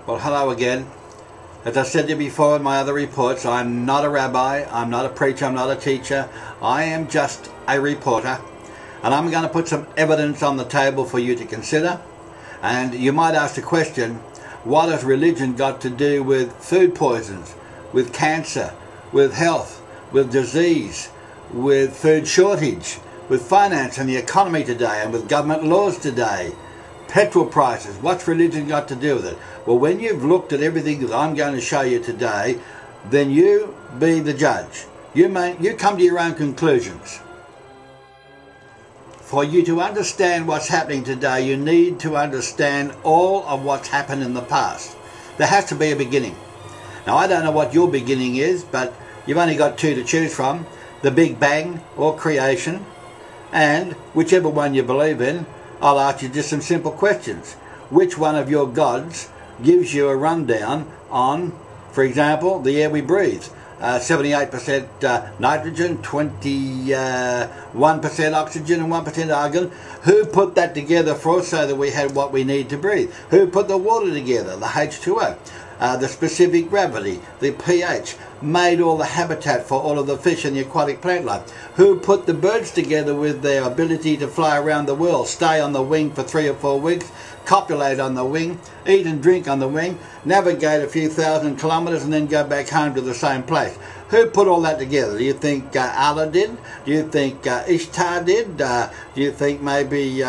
Well, hello again. As I said to you before in my other reports, I'm not a rabbi, I'm not a preacher, I'm not a teacher. I am just a reporter. And I'm going to put some evidence on the table for you to consider. And you might ask the question, what has religion got to do with food poisons, with cancer, with health, with disease, with food shortage, with finance and the economy today, and with government laws today? Petrol prices, what's religion got to do with it? Well, when you've looked at everything that I'm going to show you today, then you be the judge. You come to your own conclusions. For you to understand what's happening today, you need to understand all of what's happened in the past. There has to be a beginning. Now, I don't know what your beginning is, but you've only got two to choose from: the Big Bang or creation. And whichever one you believe in, I'll ask you just some simple questions. Which one of your gods gives you a rundown on, for example, the air we breathe? 78% nitrogen, 21% oxygen and 1% argon. Who put that together for us so that we had what we need to breathe? Who put the water together, the H2O? The specific gravity, the pH, made all the habitat for all of the fish and the aquatic plant life. Who put the birds together with their ability to fly around the world, stay on the wing for 3 or 4 weeks, copulate on the wing, eat and drink on the wing, navigate a few thousand kilometres and then go back home to the same place? Who put all that together? Do you think Allah did? Do you think Ishtar did? Do you think maybe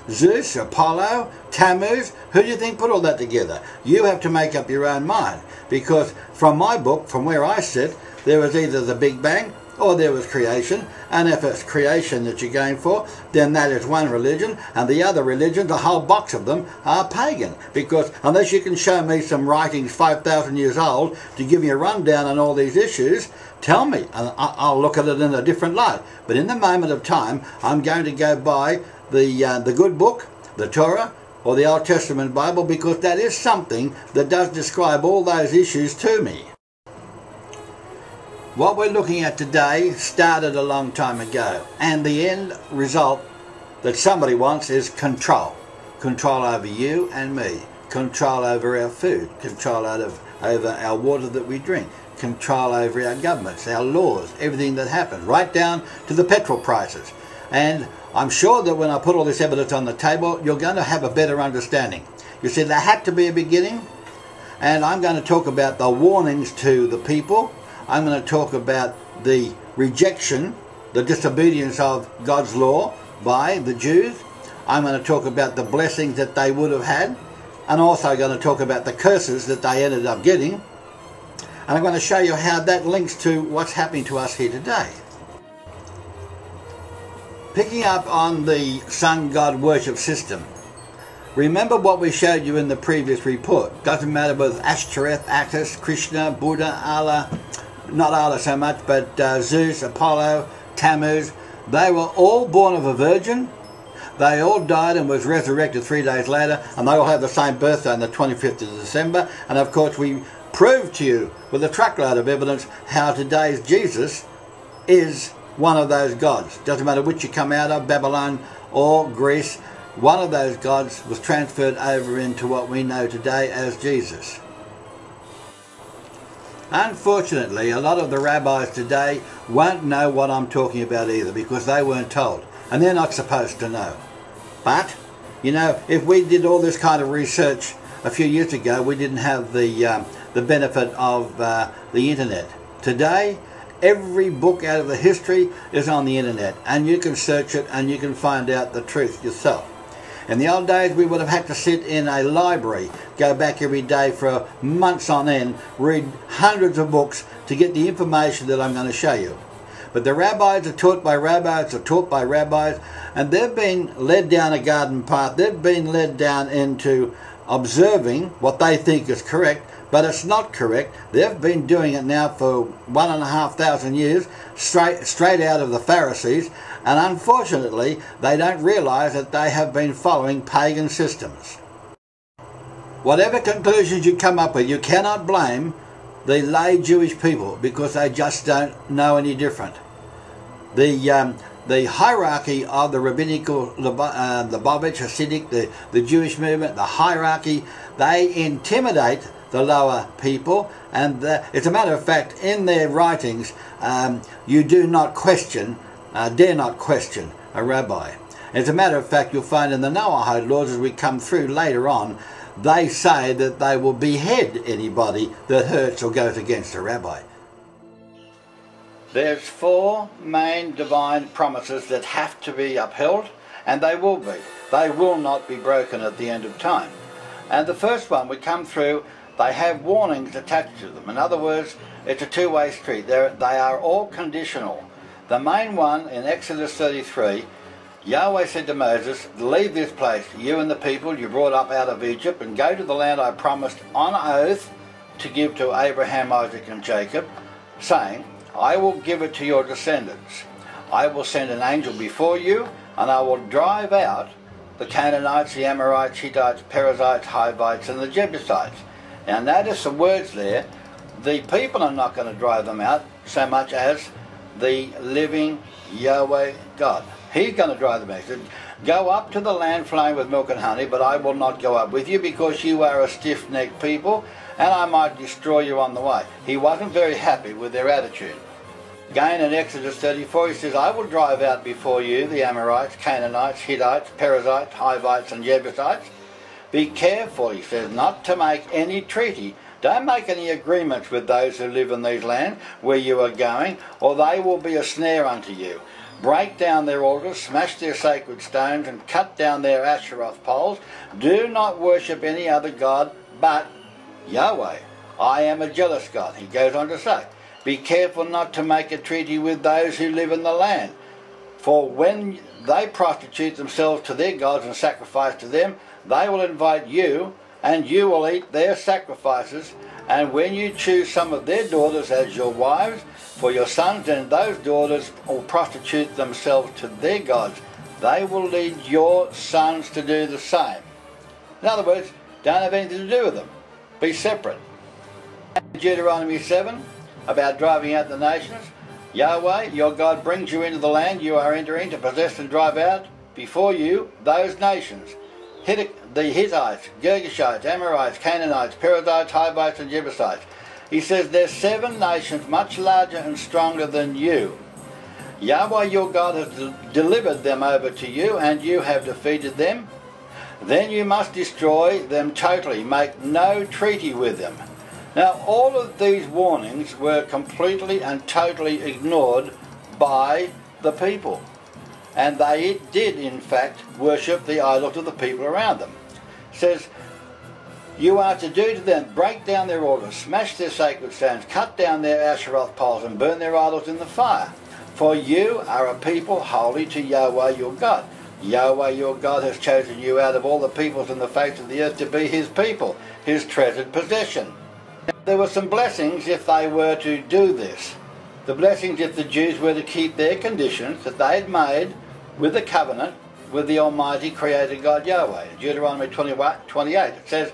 Zeus, Apollo, Tammuz? Who do you think put all that together? You have to make up your own mind, because from my book, from where I sit, there was either the Big Bang or there was creation. And if it's creation that you're going for, then that is one religion, and the other religions, a whole box of them, are pagan. Because unless you can show me some writings 5,000 years old to give me a rundown on all these issues, tell me, and I'll look at it in a different light. But in the moment of time, I'm going to go by the good book, the Torah, or the Old Testament Bible, because that is something that does describe all those issues to me. What we're looking at today started a long time ago, and the end result that somebody wants is control. Control over you and me, control over our food, control over our water that we drink, control over our governments, our laws, everything that happens, right down to the petrol prices. And I'm sure that when I put all this evidence on the table, you're going to have a better understanding. You see, there had to be a beginning, and I'm going to talk about the warnings to the people. I'm going to talk about the rejection, the disobedience of God's law by the Jews. I'm going to talk about the blessings that they would have had, and also going to talk about the curses that they ended up getting. And I'm going to show you how that links to what's happening to us here today. Picking up on the sun god worship system. Remember what we showed you in the previous report. Doesn't matter whether Ashtoreth, Attis, Krishna, Buddha, Allah, not Allah so much, but Zeus, Apollo, Tammuz, they were all born of a virgin. They all died and was resurrected 3 days later, and they all have the same birthday on the 25th of December. And of course we proved to you with a truckload of evidence how today's Jesus is one of those gods. Doesn't matter which you come out of, Babylon or Greece, one of those gods was transferred over into what we know today as Jesus. Unfortunately, a lot of the rabbis today won't know what I'm talking about either, because they weren't told, and they're not supposed to know. But, you know, if we did all this kind of research a few years ago, we didn't have the benefit of the internet. Today, every book out of the history is on the internet, and you can search it and you can find out the truth yourself. In the old days, we would have had to sit in a library, go back every day for months on end, read hundreds of books to get the information that I'm going to show you. But the rabbis are taught by rabbis, and they've been led down a garden path. They've been led down into observing what they think is correct, but it's not correct. They've been doing it now for 1,500 years, straight out of the Pharisees, and unfortunately they don't realize that they have been following pagan systems. Whatever conclusions you come up with, you cannot blame the lay Jewish people, because they just don't know any different. The the hierarchy of the rabbinical Lubavitch Hasidic, the Jewish movement, the hierarchy, they intimidate the lower people, and as a matter of fact, in their writings, you do not question, dare not question a rabbi. As a matter of fact, you'll find in the Noahide laws, as we come through later on, they say that they will behead anybody that hurts or goes against a rabbi. There's 4 main divine promises that have to be upheld, and they will be. They will not be broken at the end of time. And the first one we come through, they have warnings attached to them. In other words, it's a two-way street. They are all conditional. The main one in Exodus 33, Yahweh said to Moses, leave this place, you and the people you brought up out of Egypt, and go to the land I promised on oath to give to Abraham, Isaac and Jacob, saying, I will give it to your descendants. I will send an angel before you, and I will drive out the Canaanites, the Amorites, Hittites, Perizzites, Hivites and the Jebusites. Now notice the words there. The people are not going to drive them out so much as the living Yahweh God. He's going to drive them out. He said, go up to the land flowing with milk and honey, but I will not go up with you because you are a stiff-necked people, and I might destroy you on the way. He wasn't very happy with their attitude. Again in Exodus 34 he says, I will drive out before you the Amorites, Canaanites, Hittites, Perizzites, Hivites and Jebusites. Be careful, he says, not to make any treaty. Don't make any agreements with those who live in these lands where you are going, or they will be a snare unto you. Break down their altars, smash their sacred stones, and cut down their Asheroth poles. Do not worship any other god but Yahweh. I am a jealous God. He goes on to say, be careful not to make a treaty with those who live in the land. For when they prostitute themselves to their gods and sacrifice to them, they will invite you, and you will eat their sacrifices. And when you choose some of their daughters as your wives for your sons, then those daughters will prostitute themselves to their gods. They will lead your sons to do the same. In other words, don't have anything to do with them. Be separate. Deuteronomy 7, about driving out the nations. Yahweh, your God, brings you into the land you are entering to possess and drive out before you those nations. The Hittites, Girgashites, Amorites, Canaanites, Perizzites, Hivites and Jebusites. He says there's 7 nations much larger and stronger than you. Yahweh your God has delivered them over to you, and you have defeated them. Then you must destroy them totally. Make no treaty with them. Now all of these warnings were completely and totally ignored by the people. And they did in fact worship the idols of the people around them. It says, you are to do to them, break down their altars, smash their sacred stones, cut down their Asheroth poles and burn their idols in the fire. For you are a people holy to Yahweh your God. Yahweh your God has chosen you out of all the peoples in the face of the earth to be his people, his treasured possession. There were some blessings if they were to do this. The blessings if the Jews were to keep their conditions that they had made with the covenant with the Almighty Creator God Yahweh. In Deuteronomy 28 it says,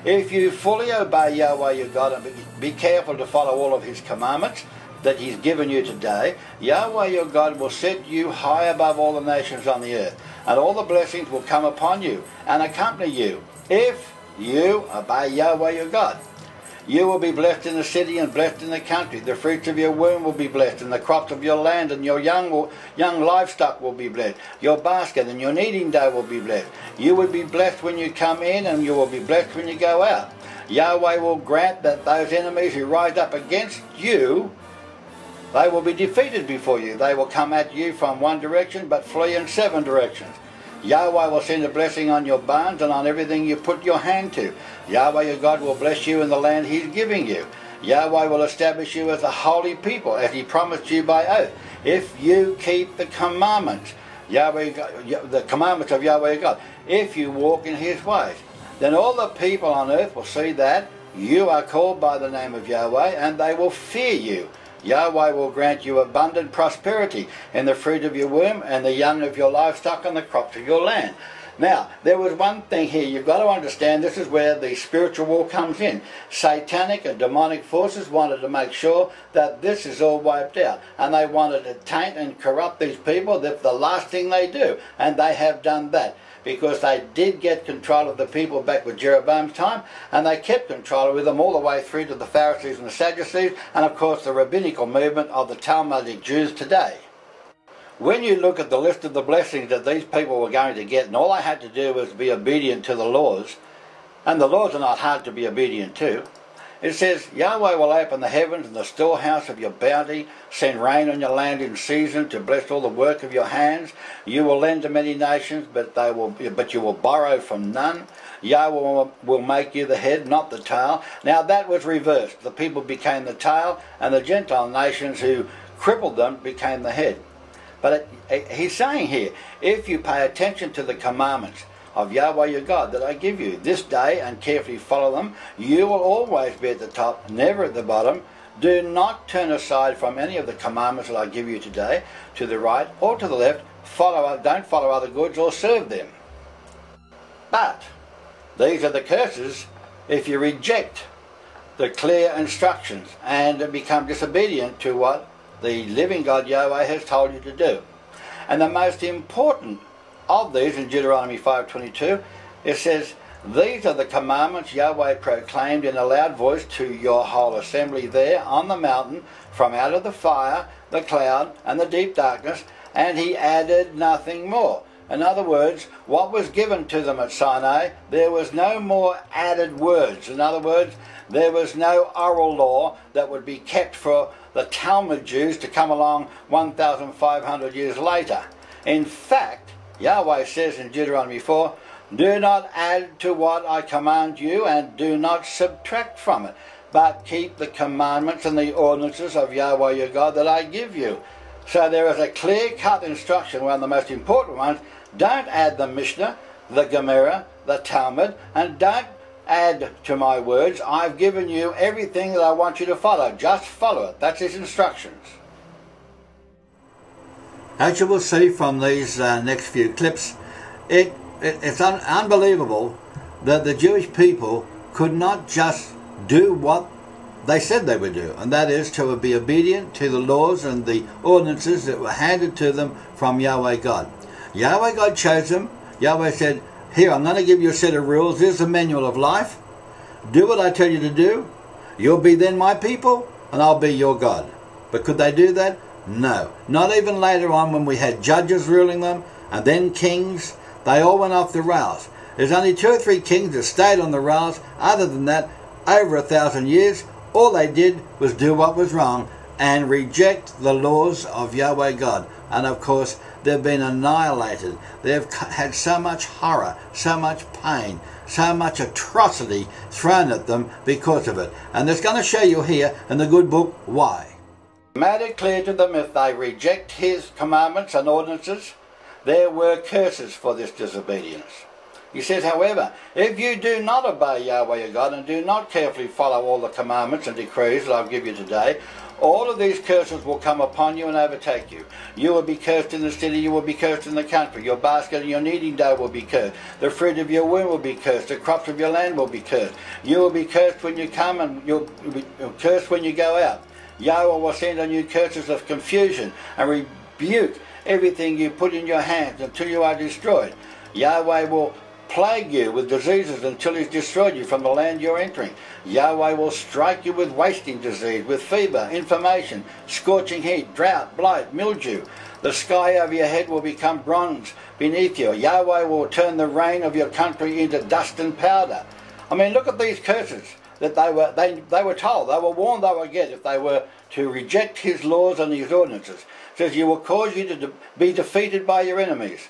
if you fully obey Yahweh your God and be careful to follow all of his commandments that he's given you today, Yahweh your God will set you high above all the nations on the earth, and all the blessings will come upon you and accompany you if you obey Yahweh your God. You will be blessed in the city and blessed in the country. The fruits of your womb will be blessed, and the crops of your land and your young livestock will be blessed. Your basket and your kneading dough will be blessed. You will be blessed when you come in, and you will be blessed when you go out. Yahweh will grant that those enemies who rise up against you, they will be defeated before you. They will come at you from one direction, but flee in 7 directions. Yahweh will send a blessing on your barns and on everything you put your hand to. Yahweh your God will bless you in the land he's giving you. Yahweh will establish you as a holy people, as he promised you by oath, if you keep the commandments, the commandments of Yahweh your God, if you walk in his ways. Then all the people on earth will see that you are called by the name of Yahweh, and they will fear you. Yahweh will grant you abundant prosperity in the fruit of your womb and the young of your livestock and the crops of your land. Now, there was one thing here you've got to understand. This is where the spiritual war comes in. Satanic and demonic forces wanted to make sure that this is all wiped out. And they wanted to taint and corrupt these people. That's the last thing they do. And they have done that. Because they did get control of the people back with Jeroboam's time, and they kept control with them all the way through to the Pharisees and the Sadducees, and of course the rabbinical movement of the Talmudic Jews today. When you look at the list of the blessings that these people were going to get, and all they had to do was be obedient to the laws, and the laws are not hard to be obedient to, it says, Yahweh will open the heavens and the storehouse of your bounty, send rain on your land in season to bless all the work of your hands. You will lend to many nations, but you will borrow from none. Yahweh will make you the head, not the tail. Now that was reversed. The people became the tail, and the Gentile nations who crippled them became the head. But he's saying here, if you pay attention to the commandments of Yahweh your God that I give you this day and carefully follow them, you will always be at the top, never at the bottom. Do not turn aside from any of the commandments that I give you today, to the right or to the left. Don't follow other goods or serve them. But these are the curses if you reject the clear instructions and become disobedient to what the living God Yahweh has told you to do. And the most important of these, in Deuteronomy 5:22, it says, these are the commandments Yahweh proclaimed in a loud voice to your whole assembly there on the mountain, from out of the fire, the cloud, and the deep darkness, and he added nothing more. In other words, what was given to them at Sinai, there was no more added words. In other words, there was no oral law that would be kept for the Talmud Jews to come along 1,500 years later. In fact, Yahweh says in Deuteronomy 4, do not add to what I command you, and do not subtract from it, but keep the commandments and the ordinances of Yahweh your God that I give you. So there is a clear-cut instruction, one of the most important ones. Don't add the Mishnah, the Gemara, the Talmud, and don't add to my words. I've given you everything that I want you to follow. Just follow it. That's his instructions. As you will see from these next few clips, it's unbelievable that the Jewish people could not just do what they said they would do, and that is to be obedient to the laws and the ordinances that were handed to them from Yahweh God. Yahweh God chose them. Yahweh said, here, I'm going to give you a set of rules. Here's the manual of life. Do what I tell you to do. You'll be then my people, and I'll be your God. But could they do that? No. Not even later on when we had judges ruling them, and then kings. They all went off the rails. There's only 2 or 3 kings that stayed on the rails. Other than that, over 1,000 years, all they did was do what was wrong and reject the laws of Yahweh God. And of course, they've been annihilated. They've had so much horror, so much pain, so much atrocity thrown at them because of it. And it's going to show you here in the good book why. Made it clear to them, if they reject his commandments and ordinances, there were curses for this disobedience. He says, however, if you do not obey Yahweh your God and do not carefully follow all the commandments and decrees that I'll give you today, all of these curses will come upon you and overtake you. You will be cursed in the city, you will be cursed in the country. Your basket and your kneading dough will be cursed. The fruit of your womb will be cursed. The crops of your land will be cursed. You will be cursed when you come, and you'll be cursed when you go out. Yahweh will send on you curses of confusion and rebuke everything you put in your hands until you are destroyed. Yahweh will plague you with diseases until he's destroyed you from the land you're entering. Yahweh will strike you with wasting disease, with fever, inflammation, scorching heat, drought, blight, mildew. The sky over your head will become bronze beneath you. Yahweh will turn the rain of your country into dust and powder. I mean, look at these curses that they were told, they were warned they would get if they were to reject his laws and his ordinances. It says, you will cause you to be defeated by your enemies.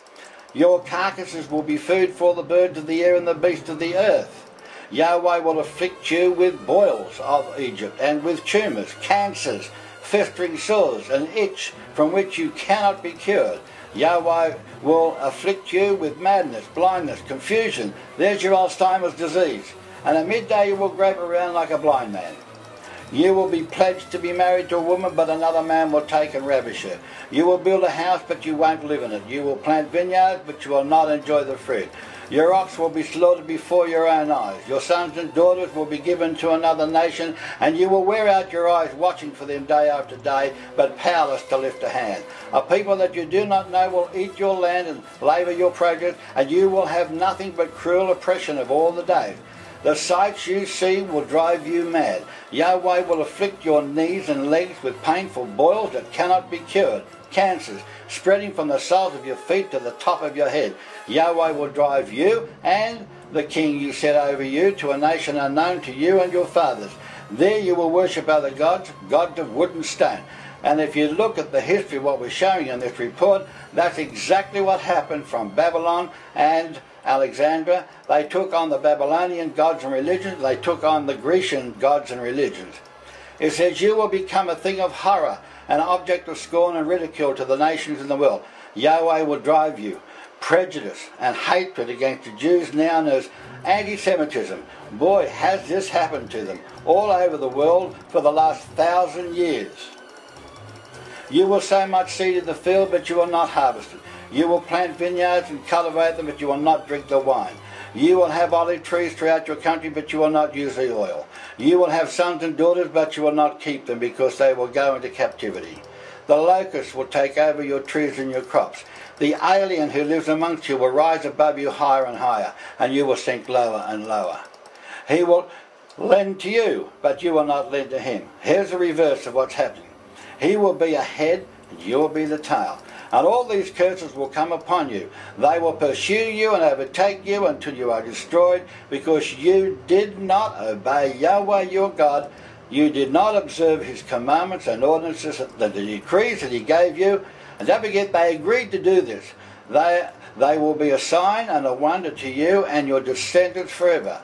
Your carcasses will be food for the birds of the air and the beasts of the earth. Yahweh will afflict you with boils of Egypt, and with tumours, cancers, festering sores, and itch from which you cannot be cured. Yahweh will afflict you with madness, blindness, confusion. There's your Alzheimer's disease. And at midday you will grope around like a blind man. You will be pledged to be married to a woman, but another man will take and ravish her. You will build a house, but you won't live in it. You will plant vineyards, but you will not enjoy the fruit. Your ox will be slaughtered before your own eyes. Your sons and daughters will be given to another nation, and you will wear out your eyes watching for them day after day, but powerless to lift a hand. A people that you do not know will eat your land and labour your produce, and you will have nothing but cruel oppression of all the days. The sights you see will drive you mad. Yahweh will afflict your knees and legs with painful boils that cannot be cured, cancers, spreading from the soles of your feet to the top of your head. Yahweh will drive you and the king you set over you to a nation unknown to you and your fathers. There you will worship other gods, gods of wood and stone. And if you look at the history of what we're showing in this report, that's exactly what happened from Babylon and Alexandria. They took on the Babylonian gods and religions. They took on the Grecian gods and religions. It says, you will become a thing of horror, an object of scorn and ridicule to the nations in the world. Yahweh will drive you. Prejudice and hatred against the Jews now knows anti-Semitism. Boy, has this happened to them all over the world for the last 1,000 years. You will sow much seed in the field, but you will not harvest it. You will plant vineyards and cultivate them, but you will not drink the wine. You will have olive trees throughout your country, but you will not use the oil. You will have sons and daughters, but you will not keep them, because they will go into captivity. The locusts will take over your trees and your crops. The alien who lives amongst you will rise above you higher and higher, and you will sink lower and lower. He will lend to you, but you will not lend to him. Here's the reverse of what's happening. He will be a head, and you will be the tail. And all these curses will come upon you. They will pursue you and overtake you until you are destroyed, because you did not obey Yahweh your God. You did not observe his commandments and ordinances, the decrees that he gave you. And don't forget, they agreed to do this. They will be a sign and a wonder to you and your descendants forever.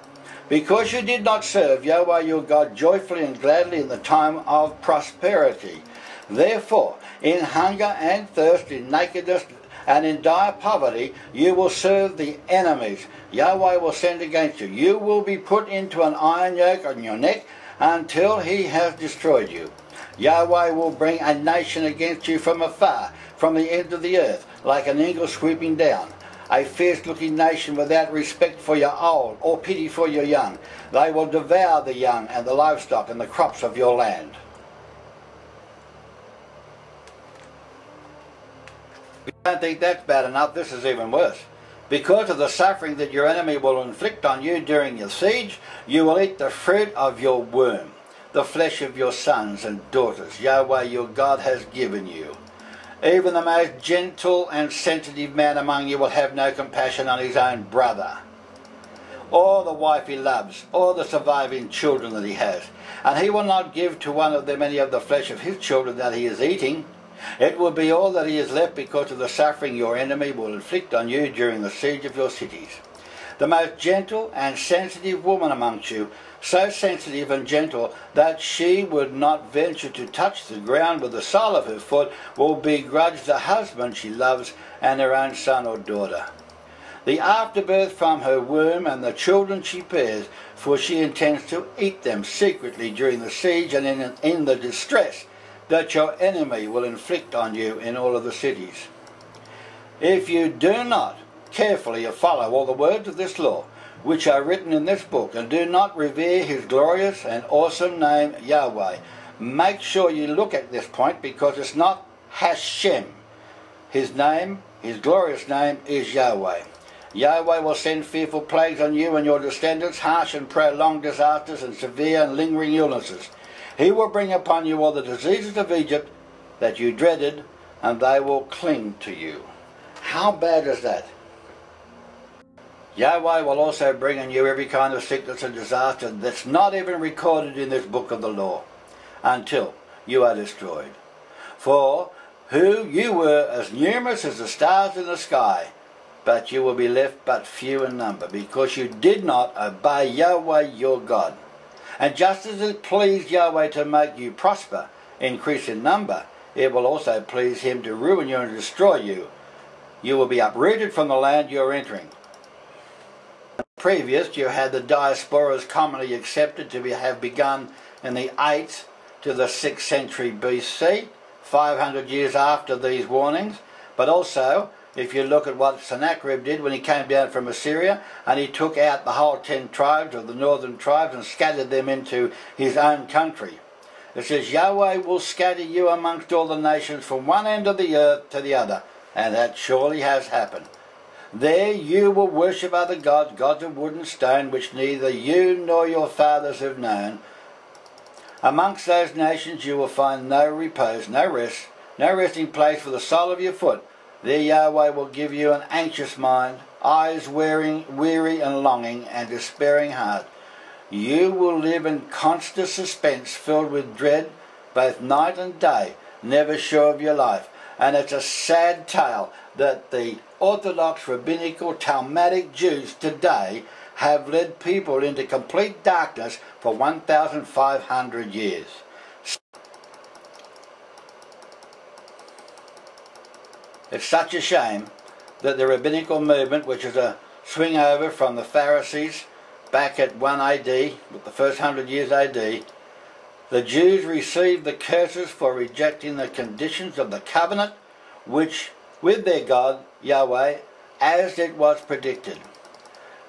Because you did not serve Yahweh your God joyfully and gladly in the time of prosperity. Therefore, in hunger and thirst, in nakedness and in dire poverty, you will serve the enemies Yahweh will send against you. You will be put into an iron yoke on your neck until he has destroyed you. Yahweh will bring a nation against you from afar, from the end of the earth, like an eagle swooping down. A fierce-looking nation without respect for your old or pity for your young. They will devour the young and the livestock and the crops of your land. If you don't think that's bad enough, this is even worse. Because of the suffering that your enemy will inflict on you during your siege, you will eat the fruit of your womb, the flesh of your sons and daughters Yahweh your God has given you. Even the most gentle and sensitive man among you will have no compassion on his own brother, or the wife he loves, or the surviving children that he has. And he will not give to one of them any of the flesh of his children that he is eating. It will be all that he has left because of the suffering your enemy will inflict on you during the siege of your cities. The most gentle and sensitive woman amongst you, so sensitive and gentle that she would not venture to touch the ground with the sole of her foot, will begrudge the husband she loves and her own son or daughter. The afterbirth from her womb and the children she bears, for she intends to eat them secretly during the siege and in the distress that your enemy will inflict on you in all of the cities. If you do not carefully follow all the words of this law, which are written in this book, and do not revere his glorious and awesome name Yahweh, make sure you look at this point, because it's not Hashem. His name, his glorious name, is Yahweh. Yahweh will send fearful plagues on you and your descendants, harsh and prolonged disasters and severe and lingering illnesses. He will bring upon you all the diseases of Egypt that you dreaded, and they will cling to you. How bad is that? Yahweh will also bring on you every kind of sickness and disaster that's not even recorded in this book of the law, until you are destroyed. For who you were as numerous as the stars in the sky, but you will be left but few in number, because you did not obey Yahweh your God. And just as it pleased Yahweh to make you prosper, increase in number, it will also please him to ruin you and destroy you. You will be uprooted from the land you are entering. Previous, you had the diasporas commonly accepted to have begun in the 8th to the 6th century BC, 500 years after these warnings. But also, if you look at what Sennacherib did when he came down from Assyria, and he took out the whole 10 tribes of the northern tribes and scattered them into his own country. It says, Yahweh will scatter you amongst all the nations from one end of the earth to the other. And that surely has happened. There you will worship other gods, gods of wood and stone, which neither you nor your fathers have known. Amongst those nations you will find no repose, no rest, no resting place for the sole of your foot. There Yahweh will give you an anxious mind, eyes weary and longing, and despairing heart. You will live in constant suspense, filled with dread, both night and day, never sure of your life. And it's a sad tale that the Orthodox, Rabbinical, Talmudic Jews today have led people into complete darkness for 1,500 years. It's such a shame that the Rabbinical movement, which is a swing over from the Pharisees back at 1 AD, with the first 100 years AD, the Jews received the curses for rejecting the conditions of the covenant, which with their God, Yahweh, as it was predicted.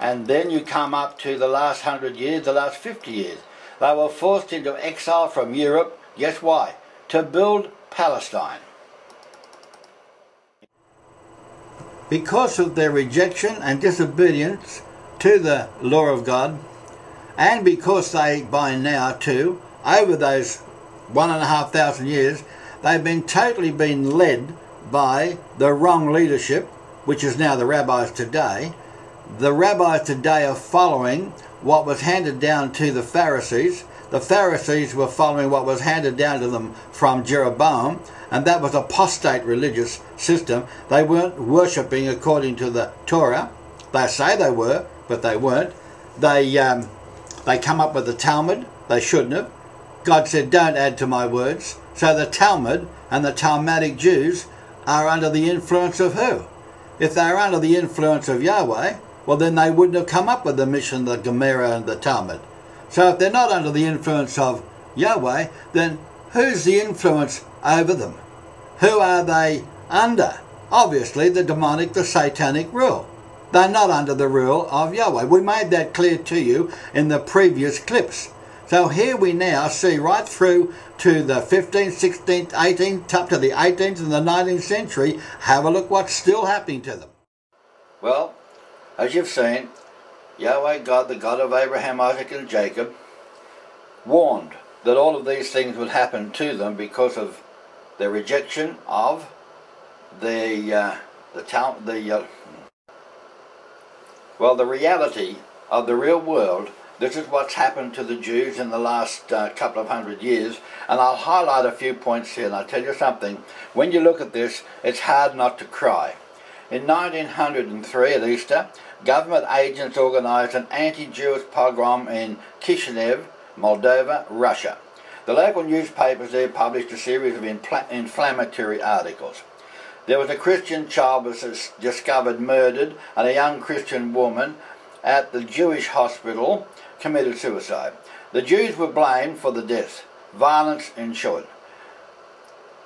And then you come up to the last 100 years, the last 50 years. They were forced into exile from Europe. Guess why? To build Palestine. Because of their rejection and disobedience to the law of God, and because they, by now too, over those 1,500 years, they've been totally led by the wrong leadership, which is now the rabbis today. The rabbis today are following what was handed down to the Pharisees. The Pharisees were following what was handed down to them from Jeroboam, and that was apostate religious system. They weren't worshipping according to the Torah. They say they were, but they weren't. They come up with the Talmud. They shouldn't have. God said, don't add to my words. So the Talmud and the Talmudic Jews are under the influence of who? If they are under the influence of Yahweh, well then they wouldn't have come up with the Mishnah, the Gemara and the Talmud. So if they're not under the influence of Yahweh, then who's the influence over them? Who are they under? Obviously the demonic, the satanic rule. They're not under the rule of Yahweh. We made that clear to you in the previous clips. So here we now see right through to the 15th, 16th, 18th, up to the 18th and the 19th century. Have a look what's still happening to them. Well, as you've seen, Yahweh God, the God of Abraham, Isaac and Jacob, warned that all of these things would happen to them because of their rejection of the reality of the real world. This is what's happened to the Jews in the last couple of 100 years, and I'll highlight a few points here, and I'll tell you something. When you look at this, it's hard not to cry. In 1903, at Easter, government agents organised an anti-Jewish pogrom in Kishinev, Moldova, Russia. The local newspapers there published a series of inflammatory articles. There was a Christian child was discovered murdered, and a young Christian woman at the Jewish hospital committed suicide. The Jews were blamed for the death. Violence ensued.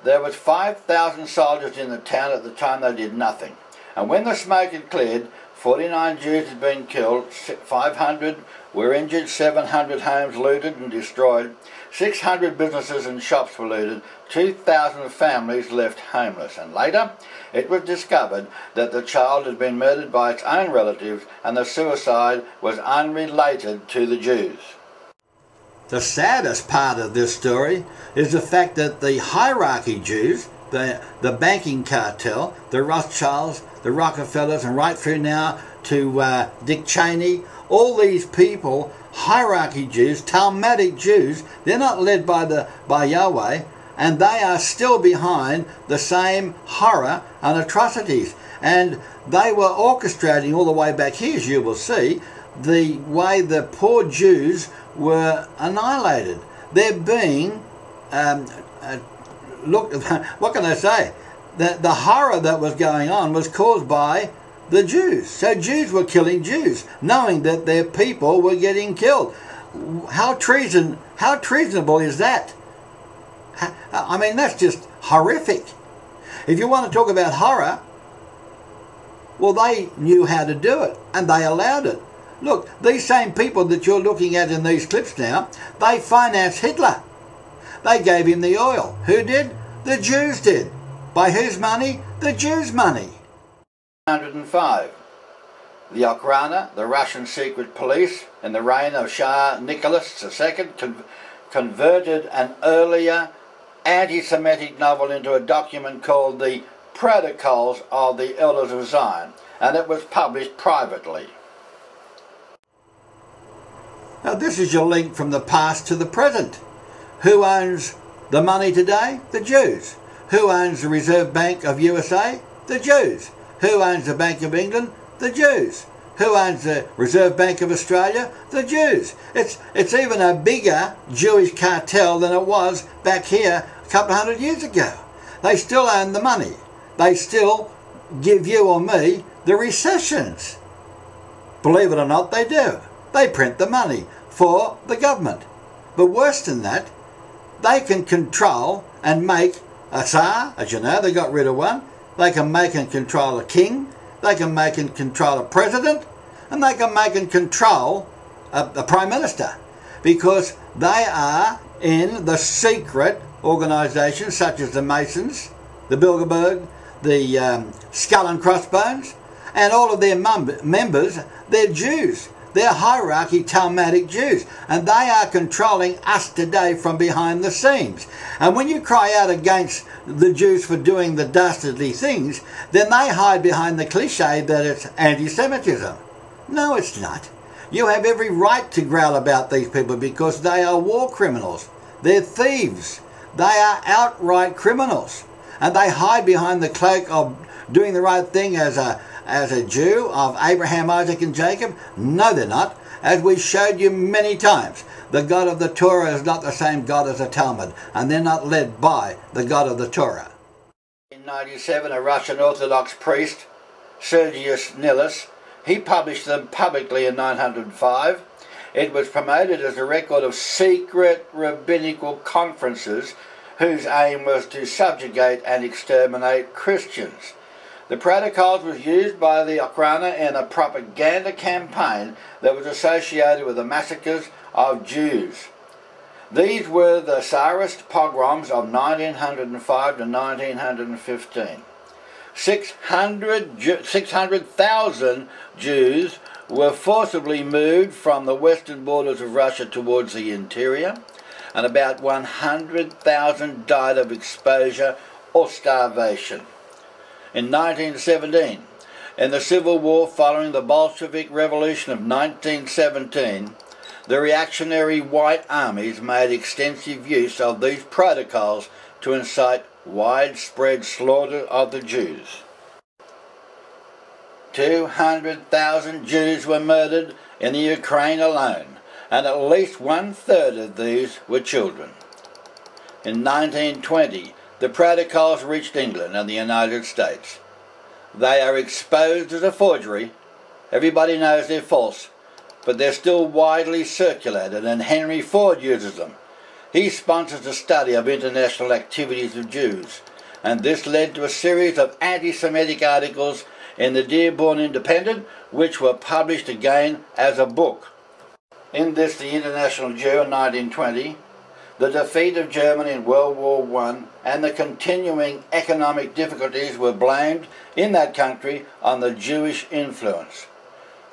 There was 5,000 soldiers in the town at the time. They did nothing. And when the smoke had cleared, 49 Jews had been killed, 500 were injured, 700 homes looted and destroyed, 600 businesses and shops were looted, 2,000 families left homeless. And later, it was discovered that the child had been murdered by its own relatives and the suicide was unrelated to the Jews. The saddest part of this story is the fact that the hierarchy Jews, the banking cartel, the Rothschilds, the Rockefellers, and right through now to Dick Cheney, all these people, hierarchy Jews, Talmudic Jews, they're not led by Yahweh, and they are still behind the same horror and atrocities. And they were orchestrating all the way back here, as you will see, the way the poor Jews were annihilated. They're being, look, what can I say? The horror that was going on was caused by the Jews. So Jews were killing Jews, knowing that their people were getting killed. How treasonable is that? I mean, that's just horrific. If you want to talk about horror, well, they knew how to do it, and they allowed it. Look, these same people that you're looking at in these clips now, they financed Hitler. They gave him the oil. Who did? The Jews did. By whose money? The Jews' money. 105. The Okhrana, the Russian secret police, in the reign of Shah Nicholas II, converted an earlier anti-Semitic novel into a document called the Protocols of the Elders of Zion, and it was published privately. Now this is your link from the past to the present. Who owns the money today? The Jews. Who owns the Reserve Bank of USA? The Jews. Who owns the Bank of England? The Jews. Who owns the Reserve Bank of Australia? The Jews. It's even a bigger Jewish cartel than it was back here a couple of hundred years ago. They still own the money. They still give you or me the recessions. Believe it or not, they do. They print the money for the government. But worse than that, they can control and make a Tsar, as you know, they got rid of one. They can make and control a king. They can make and control a president. And they can make and control a prime minister. Because they are in the secret organisations such as the Masons, the Bilderberg, the Skull and Crossbones, and all of their members, they're Jews. They're hierarchy Talmudic Jews, and they are controlling us today from behind the scenes. And when you cry out against the Jews for doing the dastardly things, then they hide behind the cliche that it's anti-Semitism. No, it's not. You have every right to growl about these people because they are war criminals. They're thieves. They are outright criminals. And they hide behind the cloak of doing the right thing as a Jew of Abraham, Isaac and Jacob. No, they're not. As we showed you many times, the God of the Torah is not the same God as the Talmud, and they're not led by the God of the Torah. In 1997, a Russian Orthodox priest, Sergius Nilus, he published them publicly in 905. It was promoted as a record of secret rabbinical conferences whose aim was to subjugate and exterminate Christians. The protocols was used by the Okhrana in a propaganda campaign that was associated with the massacres of Jews. These were the Tsarist pogroms of 1905 to 1915. 600,000 Jews were forcibly moved from the western borders of Russia towards the interior, and about 100,000 died of exposure or starvation. In 1917, in the civil war following the Bolshevik Revolution of 1917, the reactionary white armies made extensive use of these protocols to incite widespread slaughter of the Jews. 200,000 Jews were murdered in the Ukraine alone, and at least 1/3 of these were children. In 1920, the protocols reached England and the United States. They are exposed as a forgery. Everybody knows they're false, but they're still widely circulated, and Henry Ford uses them. He sponsors a study of international activities of Jews, and this led to a series of anti-Semitic articles in the Dearborn Independent, which were published again as a book. In this, The International Jew in 1920, the defeat of Germany in World War I and the continuing economic difficulties were blamed in that country on the Jewish influence.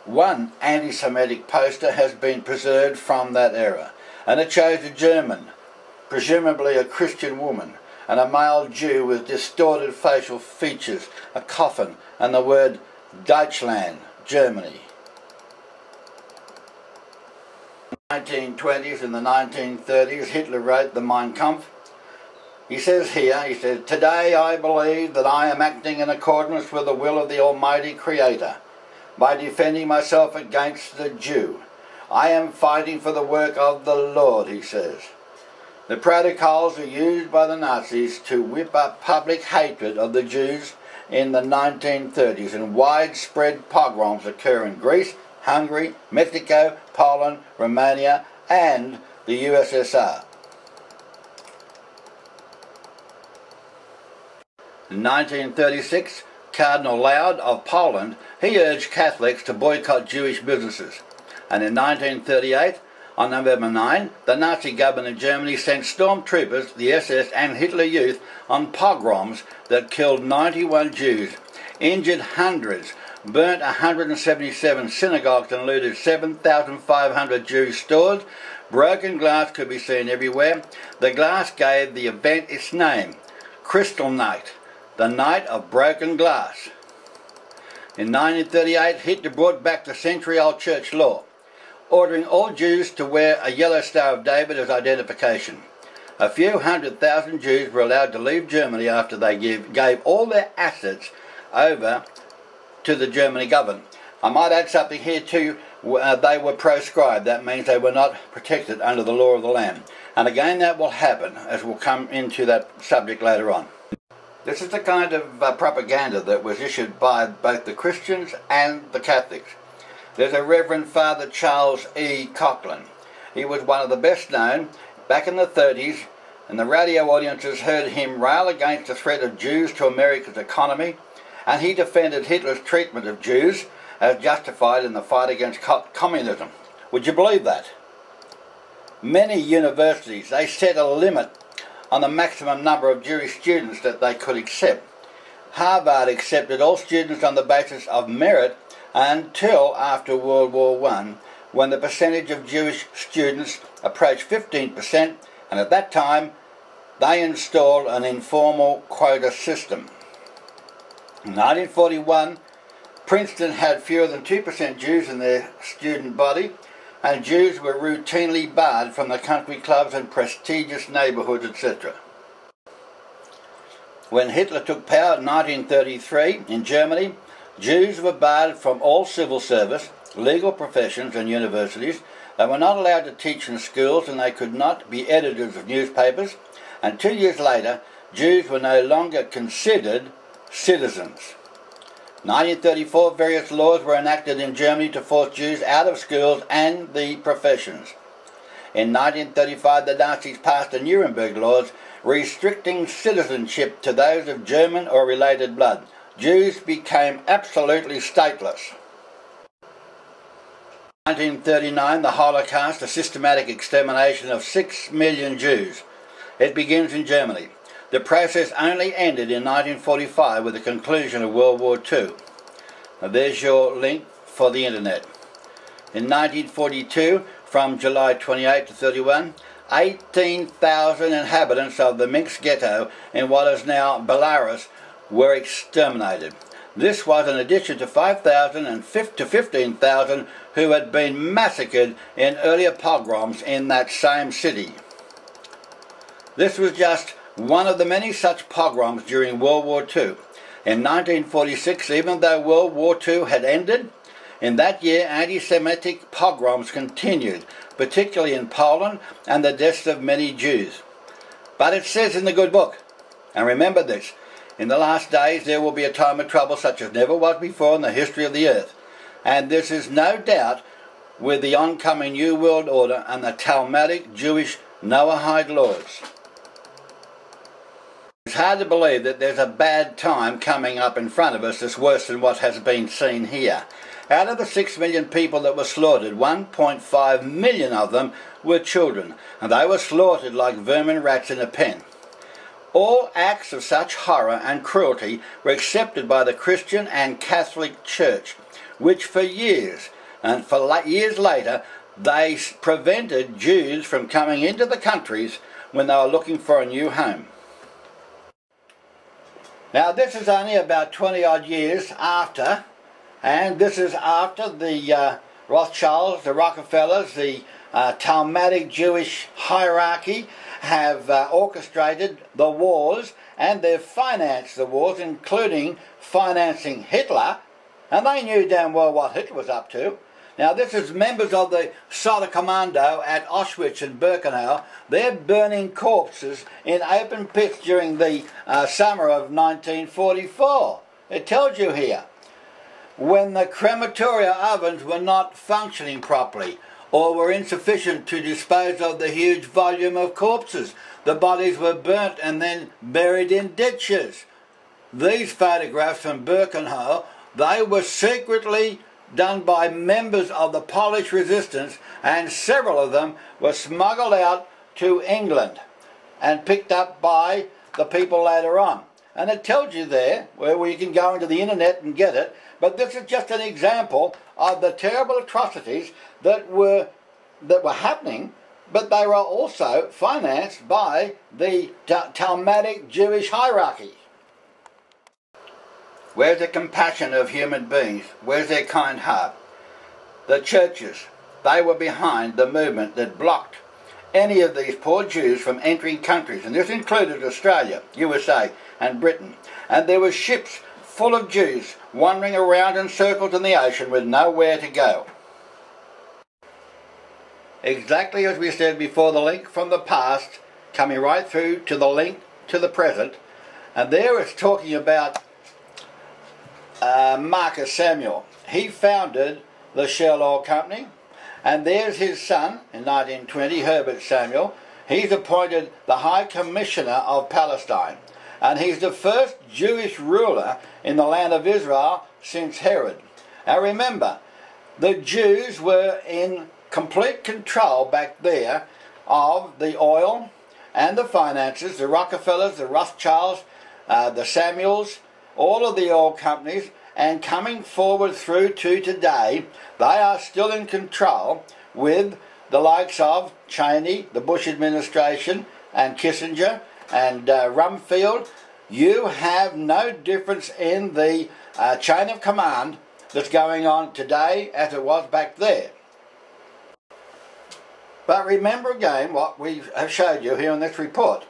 One anti-Semitic poster has been preserved from that era, and it shows a German, presumably a Christian woman, and a male Jew with distorted facial features, a coffin, and the word Deutschland, Germany. In the 1920s and the 1930s, Hitler wrote the Mein Kampf. He says here, "Today I believe that I am acting in accordance with the will of the Almighty Creator. By defending myself against the Jew, I am fighting for the work of the Lord," he says. The protocols were used by the Nazis to whip up public hatred of the Jews in the 1930s, and widespread pogroms occur in Greece, Hungary, Mexico, Poland, Romania, and the USSR. In 1936, Cardinal Laud of Poland, he urged Catholics to boycott Jewish businesses. And in 1938, on November 9, the Nazi government in Germany sent stormtroopers, the SS and Hitler Youth on pogroms that killed 91 Jews, injured hundreds, burnt 177 synagogues and looted 7,500 Jewish stores. Broken glass could be seen everywhere. The glass gave the event its name, Crystal Night, the night of broken glass. In 1938, Hitler brought back the century-old church law, ordering all Jews to wear a yellow Star of David as identification. A few 100,000 Jews were allowed to leave Germany after they gave all their assets over to the German government. I might add something here too. They were proscribed. That means they were not protected under the law of the land. And again, that will happen, as we'll come into that subject later on. This is the kind of propaganda that was issued by both the Christians and the Catholics. There's a Reverend Father Charles E. Coughlin. He was one of the best known back in the 30s, and the radio audiences heard him rail against the threat of Jews to America's economy, and he defended Hitler's treatment of Jews as justified in the fight against communism. Would you believe that? Many universities, they set a limit on the maximum number of Jewish students that they could accept. Harvard accepted all students on the basis of merit until after World War I, when the percentage of Jewish students approached 15%, and at that time they installed an informal quota system. In 1941, Princeton had fewer than 2% Jews in their student body, and Jews were routinely barred from the country clubs and prestigious neighbourhoods, etc. When Hitler took power in 1933 in Germany, Jews were barred from all civil service, legal professions and universities. They were not allowed to teach in schools, and they could not be editors of newspapers. And 2 years later, Jews were no longer considered citizens. 1934, various laws were enacted in Germany to force Jews out of schools and the professions. In 1935, the Nazis passed the Nuremberg laws restricting citizenship to those of German or related blood. Jews became absolutely stateless. 1939, the Holocaust, a systematic extermination of 6 million Jews. It begins in Germany. The process only ended in 1945 with the conclusion of World War II. Now there's your link for the internet. In 1942, from July 28 to 31, 18,000 inhabitants of the Minsk ghetto in what is now Belarus were exterminated. This was in addition to 5,000 to 15,000 who had been massacred in earlier pogroms in that same city. This was just one of the many such pogroms during World War II. In 1946, even though World War II had ended, in that year anti-Semitic pogroms continued, particularly in Poland, and the deaths of many Jews. But it says in the good book, and remember this, in the last days there will be a time of trouble such as never was before in the history of the earth. And this is no doubt with the oncoming New World Order and the Talmudic Jewish Noahide laws. It's hard to believe that there's a bad time coming up in front of us that's worse than what has been seen here. Out of the 6 million people that were slaughtered, 1.5 million of them were children, and they were slaughtered like vermin rats in a pen. All acts of such horror and cruelty were accepted by the Christian and Catholic Church, which for years, and for years later, they prevented Jews from coming into the countries when they were looking for a new home. Now this is only about 20 odd years after, and this is after the Rothschilds, the Rockefellers, the Talmudic Jewish hierarchy have orchestrated the wars, and they've financed the wars, including financing Hitler, and they knew damn well what Hitler was up to. Now this is members of the Sonderkommando at Auschwitz and Birkenau. They're burning corpses in open pits during the summer of 1944. It tells you here, when the crematoria ovens were not functioning properly or were insufficient to dispose of the huge volume of corpses, the bodies were burnt and then buried in ditches. These photographs from Birkenau, they were secretly done by members of the Polish resistance, and several of them were smuggled out to England and picked up by the people later on. And it tells you there, where you can go into the internet and get it, but this is just an example of the terrible atrocities that were happening, but they were also financed by the Talmudic Jewish hierarchy. Where's the compassion of human beings? Where's their kind heart? The churches, they were behind the movement that blocked any of these poor Jews from entering countries, and this included Australia, USA and Britain. And there were ships full of Jews wandering around in circles in the ocean with nowhere to go. Exactly as we said before, the link from the past coming right through to the link to the present. And there it's talking about Marcus Samuel. He founded the Shell Oil Company, and there's his son in 1920, Herbert Samuel. He's appointed the High Commissioner of Palestine, and he's the first Jewish ruler in the land of Israel since Herod. Now remember, the Jews were in complete control back there of the oil and the finances, the Rockefellers, the Rothschilds, the Samuels, all of the oil companies, and coming forward through to today, they are still in control with the likes of Cheney, the Bush administration, and Kissinger, and Rumsfeld. You have no difference in the chain of command that's going on today as it was back there. But remember again what we have showed you here in this report.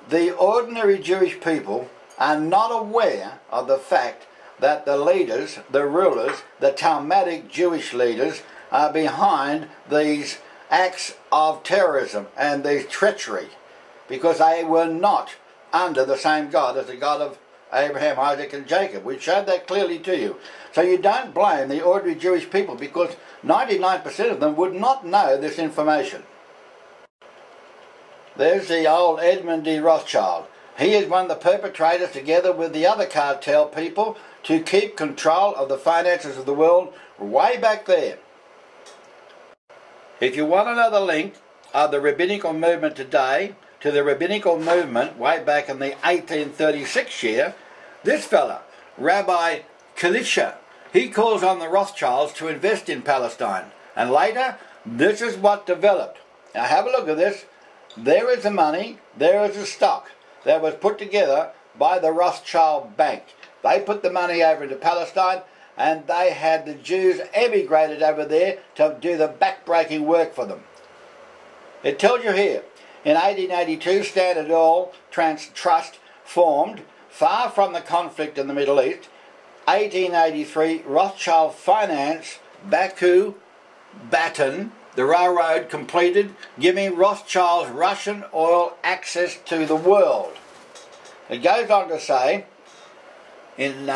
The ordinary Jewish people are not aware of the fact that the leaders, the rulers, the Talmudic Jewish leaders are behind these acts of terrorism and these treachery, because they were not under the same God as the God of Abraham, Isaac and Jacob. We showed that clearly to you. So you don't blame the ordinary Jewish people, because 99% of them would not know this information. There's the old Edmund de Rothschild. He is one of the perpetrators, together with the other cartel people, to keep control of the finances of the world way back there. If you want another link of the rabbinical movement today to the rabbinical movement way back in the 1836 year, this fella, Rabbi Kalisha, he calls on the Rothschilds to invest in Palestine. And later, this is what developed. Now have a look at this. There is the money, there is the stock that was put together by the Rothschild Bank. They put the money over into Palestine, and they had the Jews emigrated over there to do the backbreaking work for them. It tells you here, in 1882, Standard Oil Trust formed, far from the conflict in the Middle East. 1883, Rothschild Finance, Baku, Baton, the railroad completed, giving Rothschild's Russian oil access to the world. It goes on to say, in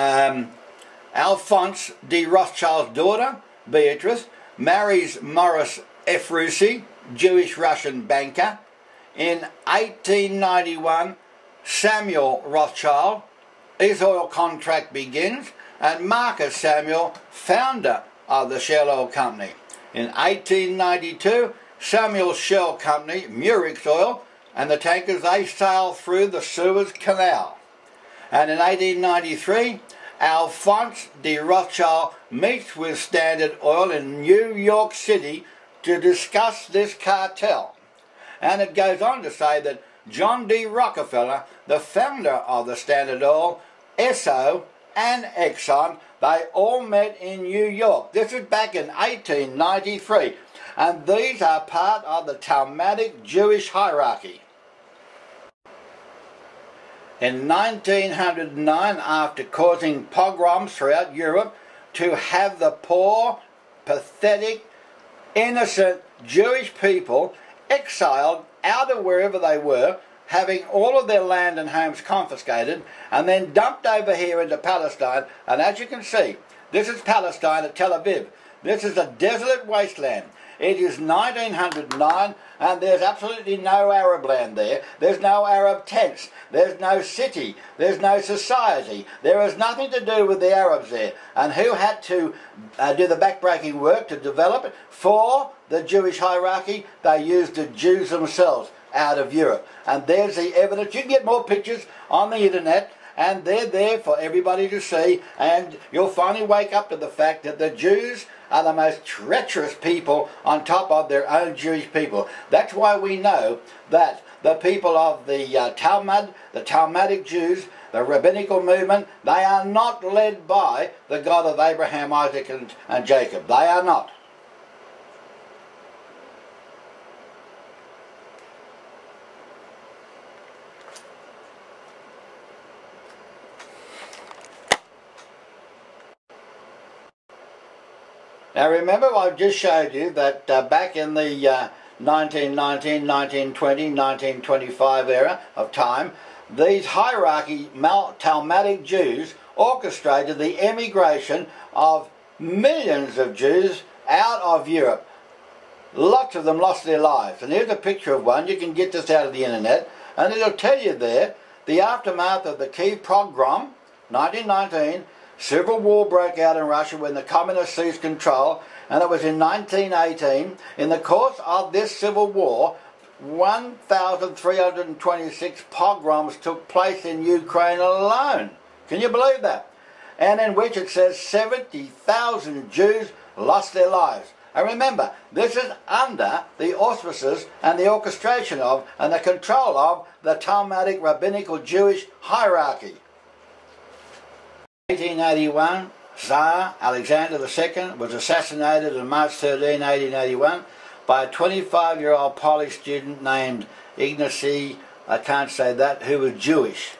Alphonse de Rothschild's daughter, Beatrice, marries Maurice Pharasees, Jewish-Russian banker. In 1891, Samuel Rothschild, his oil contract begins, and Marcus Samuel, founder of the Shell Oil Company. In 1892, Samuel's Shell Company, Murex Oil, and the tankers, they sail through the Suez Canal. And in 1893, Alphonse de Rothschild meets with Standard Oil in New York City to discuss this cartel. And it goes on to say that John D. Rockefeller, the founder of the Standard Oil, Esso and Exxon, they all met in New York. This is back in 1893. And these are part of the Talmudic Jewish hierarchy. In 1909, after causing pogroms throughout Europe, to have the poor, pathetic, innocent Jewish people exiled out of wherever they were, having all of their land and homes confiscated and then dumped over here into Palestine. And as you can see, this is Palestine at Tel Aviv. This is a desolate wasteland. It is 1909 and there's absolutely no Arab land there. There's no Arab tents. There's no city. There's no society. There is nothing to do with the Arabs there. And who had to do the backbreaking work to develop it? For the Jewish hierarchy, they used the Jews themselves out of Europe. And there's the evidence. You can get more pictures on the internet, and they're there for everybody to see, and you'll finally wake up to the fact that the Jews are the most treacherous people on top of their own Jewish people. That's why we know that the people of the Talmud, the Talmudic Jews, the rabbinical movement, they are not led by the God of Abraham, Isaac and Jacob. They are not. Now remember, I just showed you that back in the 1919, 1920, 1925 era of time, these hierarchy Talmudic Jews orchestrated the emigration of millions of Jews out of Europe. Lots of them lost their lives. And here's a picture of one. You can get this out of the internet, and it'll tell you there the aftermath of the Kiev pogrom, 1919. Civil war broke out in Russia when the communists seized control, and it was in 1918. In the course of this civil war, 1,326 pogroms took place in Ukraine alone. Can you believe that? And in which it says 70,000 Jews lost their lives. And remember, this is under the auspices and the orchestration of and the control of the Talmudic rabbinical Jewish hierarchy. 1881, Tsar Alexander II was assassinated on March 13, 1881 by a 25-year-old Polish student named Ignacy, I can't say that, who was Jewish.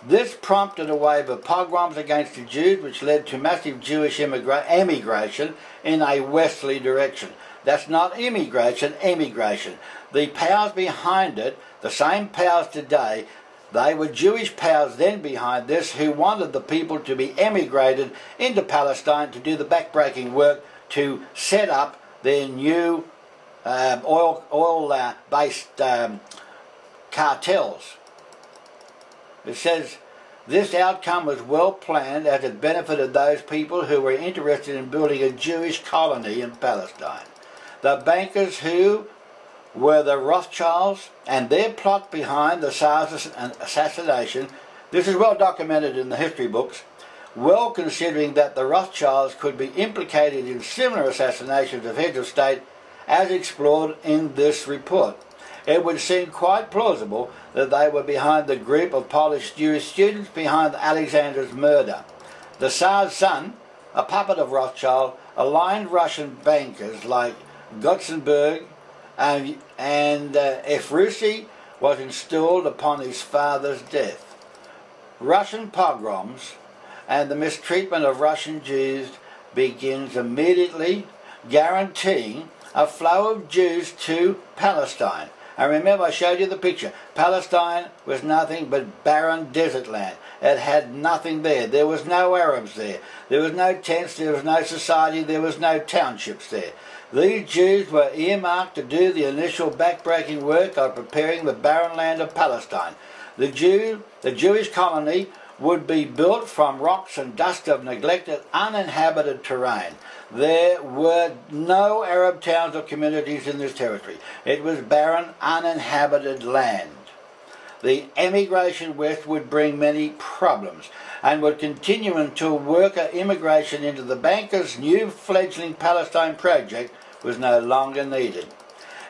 This prompted a wave of pogroms against the Jews, which led to massive Jewish emigration in a westerly direction. That's not immigration, emigration. The powers behind it, the same powers today, they were Jewish powers then behind this who wanted the people to be emigrated into Palestine to do the backbreaking work to set up their new oil-based cartels. It says, this outcome was well planned as it benefited those people who were interested in building a Jewish colony in Palestine. The bankers who were the Rothschilds and their plot behind the Tsar's assassination, this is well documented in the history books, well considering that the Rothschilds could be implicated in similar assassinations of heads of state as explored in this report. It would seem quite plausible that they were behind the group of Polish Jewish students behind Alexander's murder. The Tsar's son, a puppet of Rothschild, aligned Russian bankers like Gotzenburg and Pharasees was installed upon his father's death. Russian pogroms and the mistreatment of Russian Jews begins immediately, guaranteeing a flow of Jews to Palestine. And remember, I showed you the picture. Palestine was nothing but barren desert land. It had nothing there. There was no Arabs there. There was no tents, there was no society, there was no townships there. These Jews were earmarked to do the initial backbreaking work of preparing the barren land of Palestine. The Jewish colony would be built from rocks and dust of neglected, uninhabited terrain. There were no Arab towns or communities in this territory. It was barren, uninhabited land. The emigration west would bring many problems and would continue until worker immigration into the bankers' new fledgling Palestine project was no longer needed.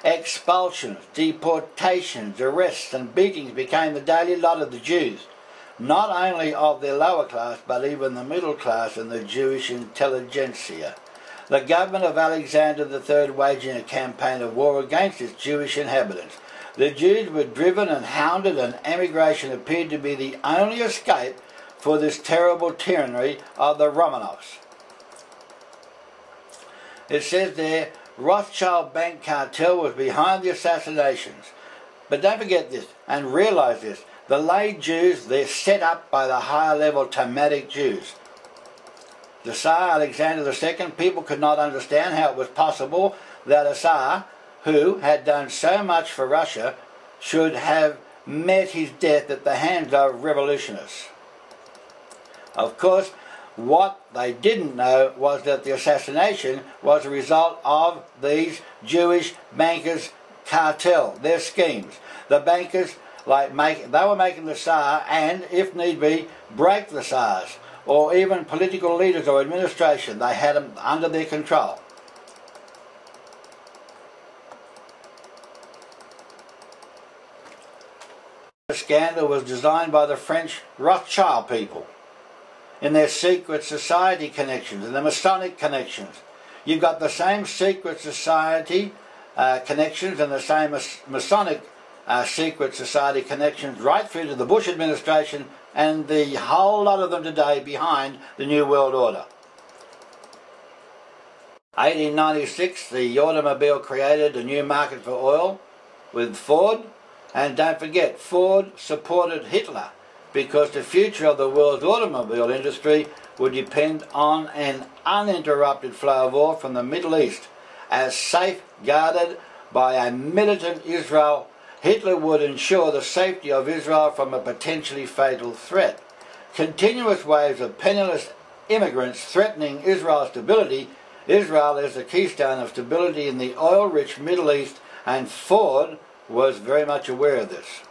Expulsions, deportations, arrests and beatings became the daily lot of the Jews, not only of their lower class but even the middle class and the Jewish intelligentsia. The government of Alexander III waging a campaign of war against its Jewish inhabitants. The Jews were driven and hounded, and emigration appeared to be the only escape for this terrible tyranny of the Romanovs. It says there, Rothschild bank cartel was behind the assassinations. But don't forget this, and realise this. The lay Jews, they're set up by the higher level Talmudic Jews. The Tsar Alexander II, people could not understand how it was possible that a Tsar who had done so much for Russia should have met his death at the hands of revolutionists. Of course, what they didn't know was that the assassination was a result of these Jewish bankers' cartel, their schemes. The bankers, they were making the Tsar, and if need be, break the Tsars, or even political leaders or administration. They had them under their control. The scandal was designed by the French Rothschild people in their secret society connections and the Masonic connections. You've got the same secret society connections and the same Masonic secret society connections right through to the Bush administration and the whole lot of them today behind the New World Order. 1896, the automobile created a new market for oil with Ford. And don't forget, Ford supported Hitler because the future of the world's automobile industry would depend on an uninterrupted flow of oil from the Middle East. As safeguarded by a militant Israel, Hitler would ensure the safety of Israel from a potentially fatal threat. Continuous waves of penniless immigrants threatening Israel's stability. Israel is the keystone of stability in the oil-rich Middle East, and Ford was very much aware of this.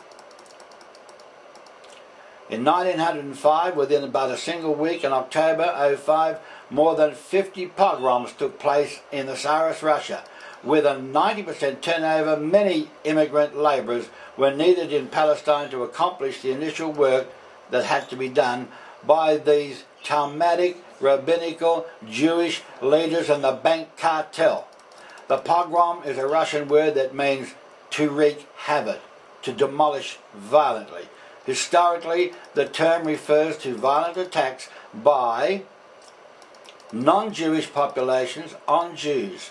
In 1905, within about a single week in October 05, more than 50 pogroms took place in the Tsarist Russia. With a 90% turnover, many immigrant labourers were needed in Palestine to accomplish the initial work that had to be done by these Talmudic, rabbinical, Jewish leaders and the bank cartel. The pogrom is a Russian word that means to wreak havoc, to demolish violently. Historically, the term refers to violent attacks by non-Jewish populations on Jews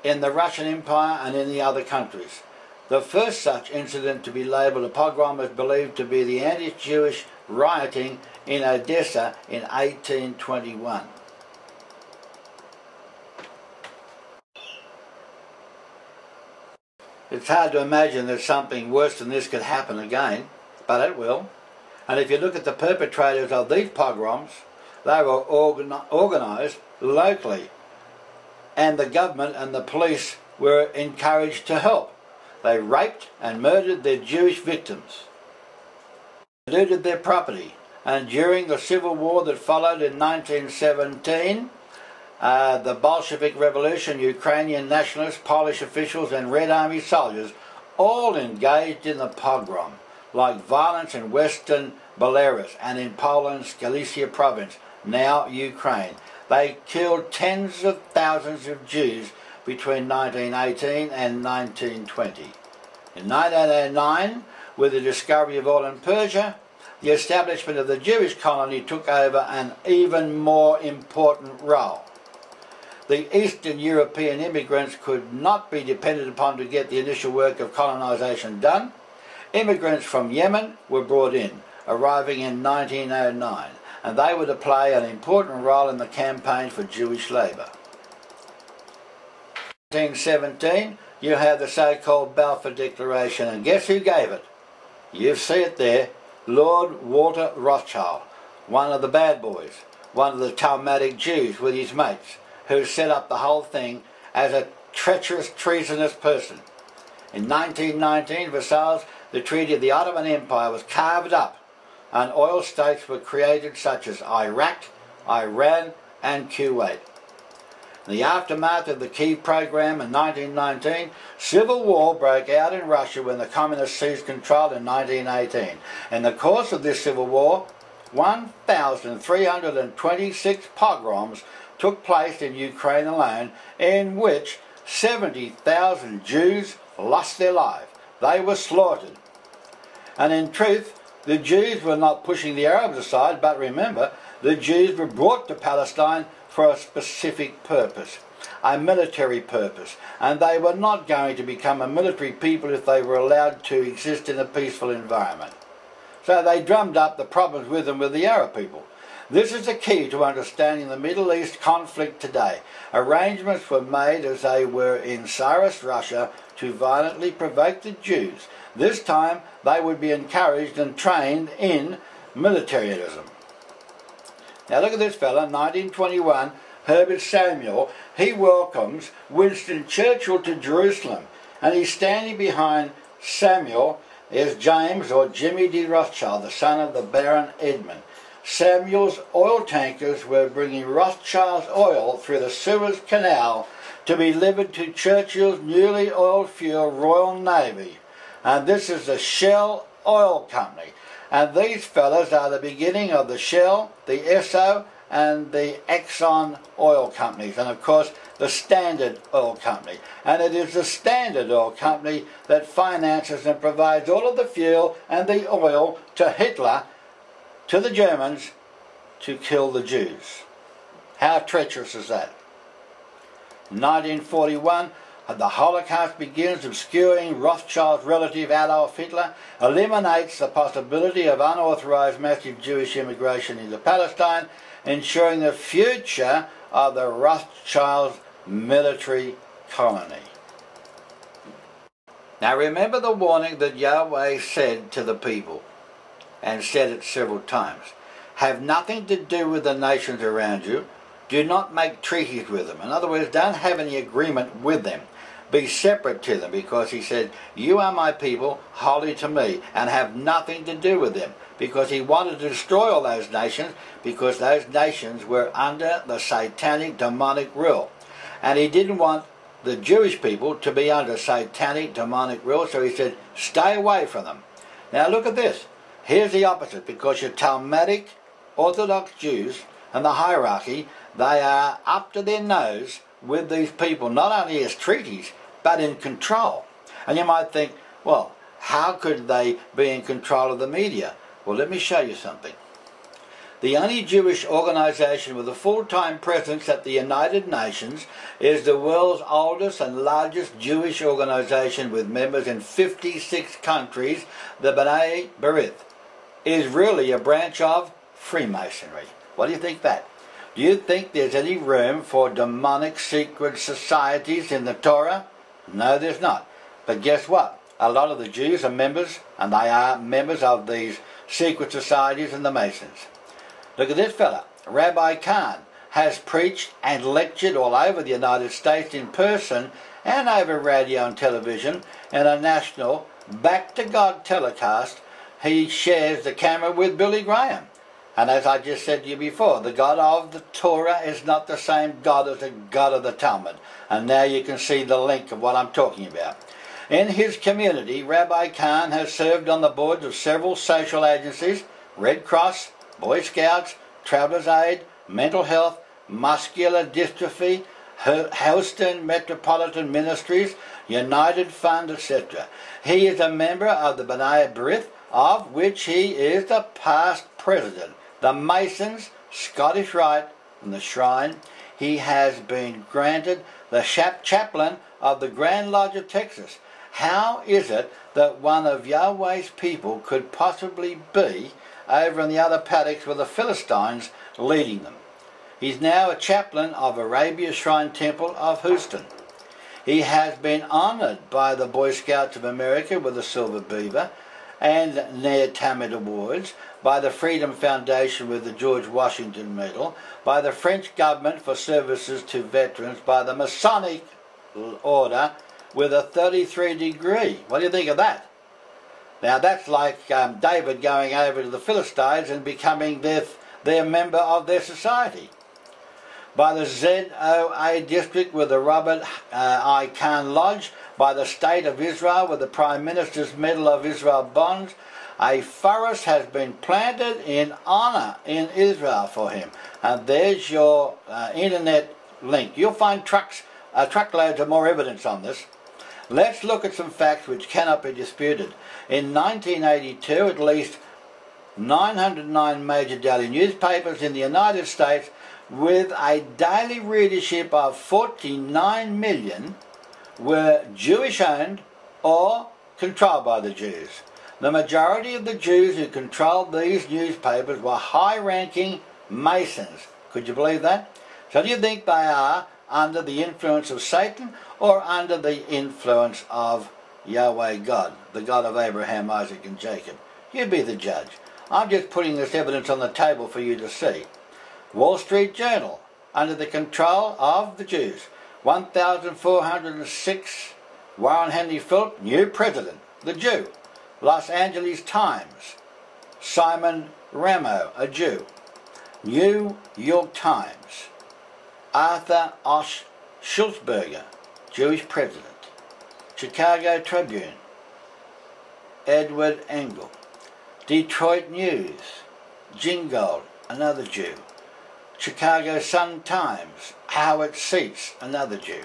in the Russian Empire and in the other countries. The first such incident to be labelled a pogrom is believed to be the anti-Jewish rioting in Odessa in 1821. It's hard to imagine that something worse than this could happen again, but it will. And if you look at the perpetrators of these pogroms, they were organised locally, and the government and the police were encouraged to help. They raped and murdered their Jewish victims, looted their property, and during the civil war that followed in 1917, the Bolshevik Revolution, Ukrainian nationalists, Polish officials and Red Army soldiers all engaged in the pogrom, like violence in western Belarus and in Poland's Galicia province, now Ukraine. They killed tens of thousands of Jews between 1918 and 1920. In 1909, with the discovery of oil in Persia, the establishment of the Jewish colony took over an even more important role. The Eastern European immigrants could not be depended upon to get the initial work of colonisation done. Immigrants from Yemen were brought in, arriving in 1909, and they were to play an important role in the campaign for Jewish labour. In 1917, you have the so-called Balfour Declaration, and guess who gave it? You see it there, Lord Walter Rothschild, one of the bad boys, one of the Talmudic Jews with his mates, who set up the whole thing as a treacherous, treasonous person. In 1919, Versailles, the Treaty of the Ottoman Empire was carved up, and oil states were created such as Iraq, Iran and Kuwait. In the aftermath of the Kiev program in 1919, civil war broke out in Russia when the communists seized control in 1918. In the course of this civil war, 1,326 pogroms took place in Ukraine alone, in which 70,000 Jews lost their lives. They were slaughtered. And in truth, the Jews were not pushing the Arabs aside, but remember, the Jews were brought to Palestine for a specific purpose. a military purpose, and they were not going to become a military people if they were allowed to exist in a peaceful environment. So they drummed up the problems with them with the Arab people. This is the key to understanding the Middle East conflict today. Arrangements were made as they were in Tsarist Russia to violently provoke the Jews. This time they would be encouraged and trained in militarism. Now look at this fella, 1921, Herbert Samuel. He welcomes Winston Churchill to Jerusalem, and he's standing behind Samuel is James or Jimmy de Rothschild, the son of the Baron Edmund. Samuel's oil tankers were bringing Rothschild's oil through the Suez Canal to be delivered to Churchill's newly oil-fueled Royal Navy. And this is the Shell Oil Company. And these fellas are the beginning of the Shell, the Esso, and the Exxon oil companies, and of course the Standard Oil Company. And it is the Standard Oil Company that finances and provides all of the fuel and the oil to Hitler, to the Germans, to kill the Jews. How treacherous is that? 1941, the Holocaust begins, obscuring Rothschild's relative Adolf Hitler, eliminates the possibility of unauthorized massive Jewish immigration into Palestine, ensuring the future of the Rothschilds' military colony. Now remember the warning that Yahweh said to the people, and said it several times. Have nothing to do with the nations around you. Do not make treaties with them. In other words, don't have any agreement with them. Be separate to them, because he said, you are my people, holy to me, and have nothing to do with them. Because he wanted to destroy all those nations, because those nations were under the satanic demonic rule. And he didn't want the Jewish people to be under satanic demonic rule, so he said, stay away from them. Now look at this. Here's the opposite, because your Talmudic Orthodox Jews and the hierarchy, they are up to their nose with these people, not only as treaties, but in control. And you might think, well, how could they be in control of the media? Well, let me show you something. The only Jewish organisation with a full-time presence at the United Nations is the world's oldest and largest Jewish organisation with members in 56 countries, the B'nai B'rith. Is really a branch of Freemasonry. What do you think that? Do you think there's any room for demonic secret societies in the Torah? No, there's not. But guess what? A lot of the Jews are members, and they are members of these secret societies and the Masons. Look at this fella. Rabbi Khan has preached and lectured all over the United States in person and over radio and television in a national Back to God telecast. He shares the camera with Billy Graham. And as I just said to you before, the God of the Torah is not the same God as the God of the Talmud. And now you can see the link of what I'm talking about. In his community, Rabbi Khan has served on the boards of several social agencies, Red Cross, Boy Scouts, Travelers Aid, Mental Health, Muscular Dystrophy, Houston Metropolitan Ministries, United Fund, etc. He is a member of the B'nai B'rith, of which he is the past president. The Masons, Scottish Rite, and the Shrine. He has been granted the chaplain of the Grand Lodge of Texas. How is it that one of Yahweh's people could possibly be over in the other paddocks with the Philistines leading them? He's now a chaplain of Arabia Shrine Temple of Houston. He has been honoured by the Boy Scouts of America with the Silver Beaver and Ner Tamid Awards, by the Freedom Foundation with the George Washington Medal, by the French government for services to veterans, by the Masonic Order with a 33rd degree. What do you think of that? Now that's like David going over to the Philistines and becoming their member of their society. By the ZOA district with the Robert I. Khan Lodge, by the State of Israel with the Prime Minister's Medal of Israel bonds. A forest has been planted in honour in Israel for him. And there's your internet link. You'll find truckloads of more evidence on this. Let's look at some facts which cannot be disputed. In 1982, at least 909 major daily newspapers in the United States with a daily readership of 49 million, were Jewish-owned or controlled by the Jews. The majority of the Jews who controlled these newspapers were high-ranking Masons. Could you believe that? So do you think they are under the influence of Satan or under the influence of Yahweh God, the God of Abraham, Isaac and Jacob? You be the judge. I'm just putting this evidence on the table for you to see. Wall Street Journal, under the control of the Jews. 1406, Warren Henry Phillip, new president, the Jew. Los Angeles Times, Simon Ramo, a Jew. New York Times, Arthur Osh Schultzberger, Jewish president. Chicago Tribune, Edward Engel. Detroit News, Gingold, another Jew. Chicago Sun-Times, Howard Seitz, another Jew.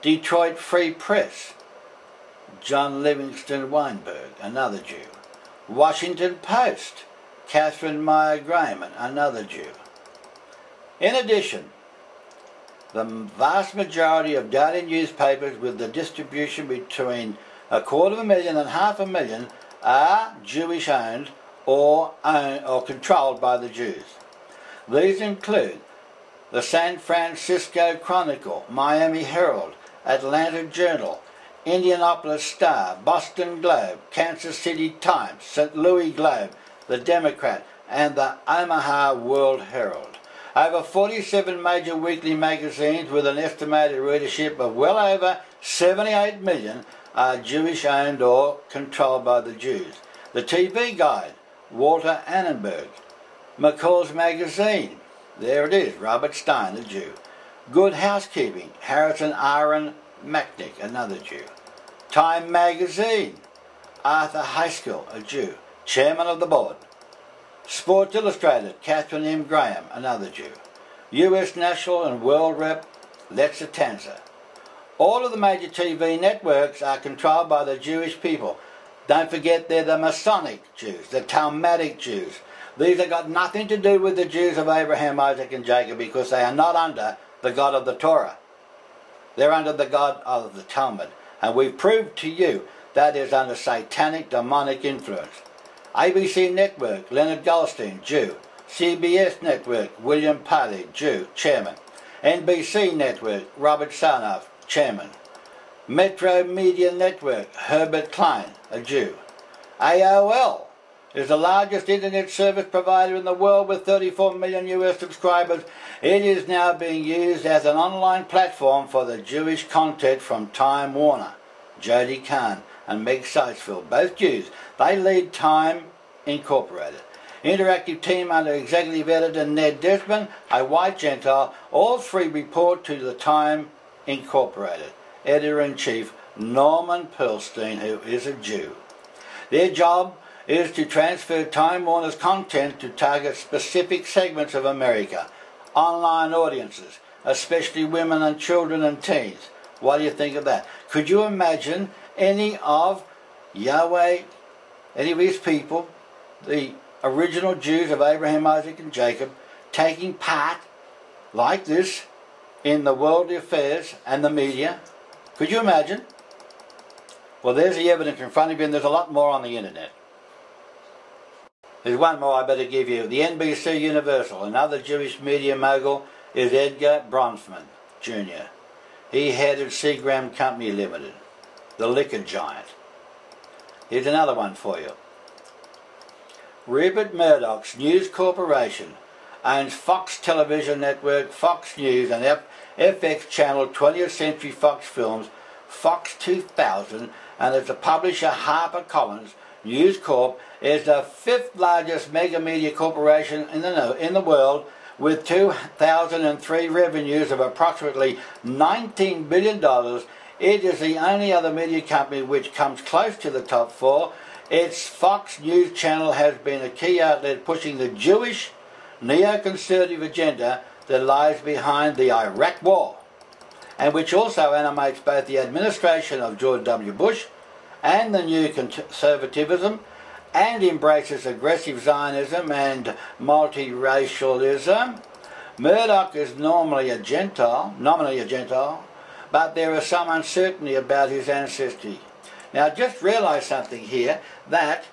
Detroit Free Press, John Livingston Weinberg, another Jew. Washington Post, Catherine Meyer Grayman, another Jew. In addition, the vast majority of daily newspapers with the distribution between 250,000 and 500,000 are Jewish-owned or controlled by the Jews. These include the San Francisco Chronicle, Miami Herald, Atlanta Journal, Indianapolis Star, Boston Globe, Kansas City Times, St. Louis Globe, the Democrat, and the Omaha World Herald. Over 47 major weekly magazines with an estimated readership of well over 78 million are Jewish-owned or controlled by the Jews. The TV Guide, Walter Annenberg. McCall's Magazine, there it is, Robert Stein, a Jew. Good Housekeeping, Harrison Aaron Macknick, another Jew. Time Magazine, Arthur Haskell, a Jew, chairman of the board. Sports Illustrated, Catherine M. Graham, another Jew. US National and World Rep, Lexa Tanzer. All of the major TV networks are controlled by the Jewish people. Don't forget they're the Masonic Jews, the Talmudic Jews. These have got nothing to do with the Jews of Abraham, Isaac and Jacob because they are not under the God of the Torah. They're under the God of the Talmud. And we've proved to you that is under satanic, demonic influence. ABC Network, Leonard Goldstein, Jew. CBS Network, William Paley, Jew, chairman. NBC Network, Robert Sarnoff, chairman. Metro Media Network, Herbert Klein, a Jew. AOL is the largest internet service provider in the world with 34 million US subscribers. It is now being used as an online platform for the Jewish content from Time Warner, Jody Kahn and Meg Seisfeld, both Jews. They lead Time Incorporated. Interactive team under executive editor Ned Desmond, a white Gentile. All three report to the Time Incorporated. Editor-in-Chief Norman Pearlstein, who is a Jew. Their job is to transfer Time Warner's content to target specific segments of America, online audiences, especially women and children and teens. What do you think of that? Could you imagine any of Yahweh, any of his people, the original Jews of Abraham, Isaac and Jacob, taking part like this in the worldly affairs and the media? Could you imagine? Well, there's the evidence in front of you, and there's a lot more on the internet. There's one more I better give you. The NBC Universal, another Jewish media mogul, is Edgar Bronfman, Jr. He headed Seagram Company Limited, the liquor giant. Here's another one for you. Rupert Murdoch's News Corporation owns Fox Television Network, Fox News and FX Channel, 20th Century Fox Films, Fox 2000, and as the publisher HarperCollins. News Corp is the fifth largest mega media corporation in the world with 2003 revenues of approximately $19 billion. It is the only other media company which comes close to the top four. Its Fox News channel has been a key outlet pushing the Jewish neoconservative agenda that lies behind the Iraq War, and which also animates both the administration of George W. Bush and the new conservatism, and embraces aggressive Zionism and multiracialism. Murdoch is nominally a Gentile, but there is some uncertainty about his ancestry. Now just realise something here, that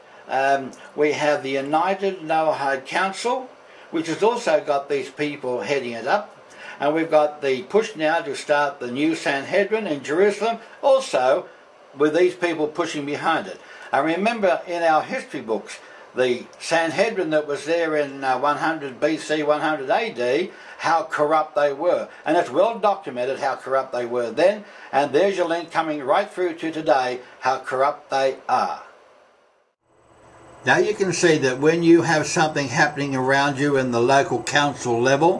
we have the United Noahide Council, which has also got these people heading it up, and we've got the push now to start the new Sanhedrin in Jerusalem, also with these people pushing behind it. I remember in our history books, the Sanhedrin that was there in 100 BC, 100 AD, how corrupt they were. And it's well documented how corrupt they were then, and there's your link coming right through to today, how corrupt they are. Now you can see that when you have something happening around you in the local council level,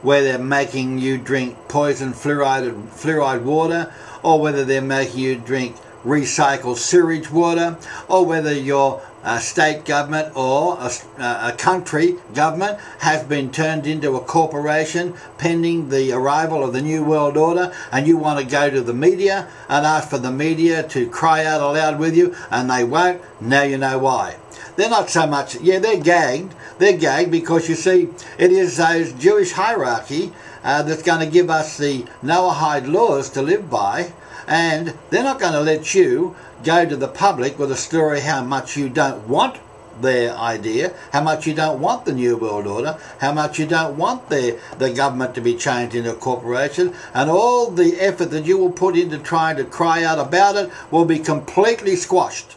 where they're making you drink poison fluoride water, or whether they're making you drink recycled sewage water, or whether your state government or a country government has been turned into a corporation pending the arrival of the New World Order, and you want to go to the media and ask for the media to cry out aloud with you, and they won't. Now you know why. They're not so much, yeah, they're gagged. They're gagged because, you see, it is those Jewish hierarchy that's going to give us the Noahide laws to live by, and they're not going to let you go to the public with a story how much you don't want their idea, how much you don't want the New World Order, how much you don't want the government to be changed into a corporation, and all the effort that you will put into trying to cry out about it will be completely squashed.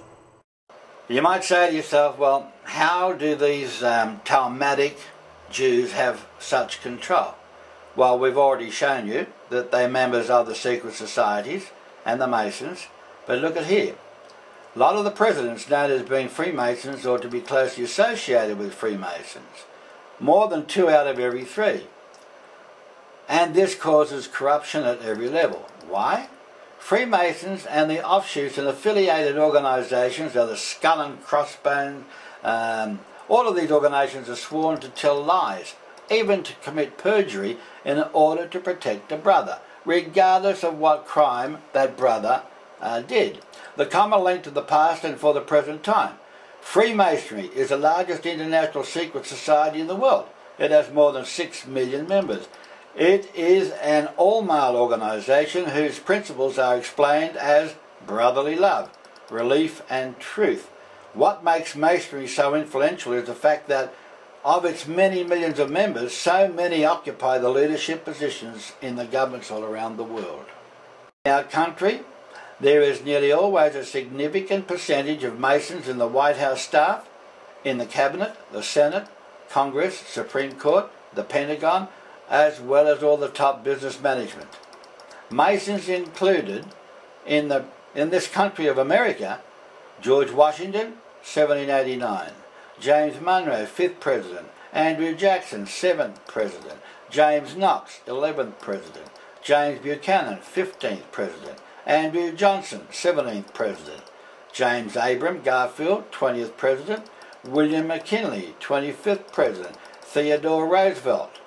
You might say to yourself, well, how do these Talmudic Jews have such control? Well, we've already shown you that they're members of the secret societies and the Masons, but look at here. A lot of the presidents known as being Freemasons or to be closely associated with Freemasons. More than 2 out of every 3. And this causes corruption at every level. Why? Freemasons and the offshoots and affiliated organisations are the Skull and Crossbones. All of these organisations are sworn to tell lies, even to commit perjury in order to protect a brother, regardless of what crime that brother did. The common link to the past and for the present time. Freemasonry is the largest international secret society in the world. It has more than 6 million members. It is an all-male organisation whose principles are explained as brotherly love, relief and truth. What makes Masonry so influential is the fact that of its many millions of members, so many occupy the leadership positions in the governments all around the world. In our country, there is nearly always a significant percentage of Masons in the White House staff, in the Cabinet, the Senate, Congress, Supreme Court, the Pentagon, as well as all the top business management. Masons included in this country of America, George Washington, 1789, James Monroe, 5th President, Andrew Jackson, 7th President, James Knox, 11th President, James Buchanan, 15th President, Andrew Johnson, 17th President, James Abram Garfield, 20th President, William McKinley, 25th President, Theodore Roosevelt.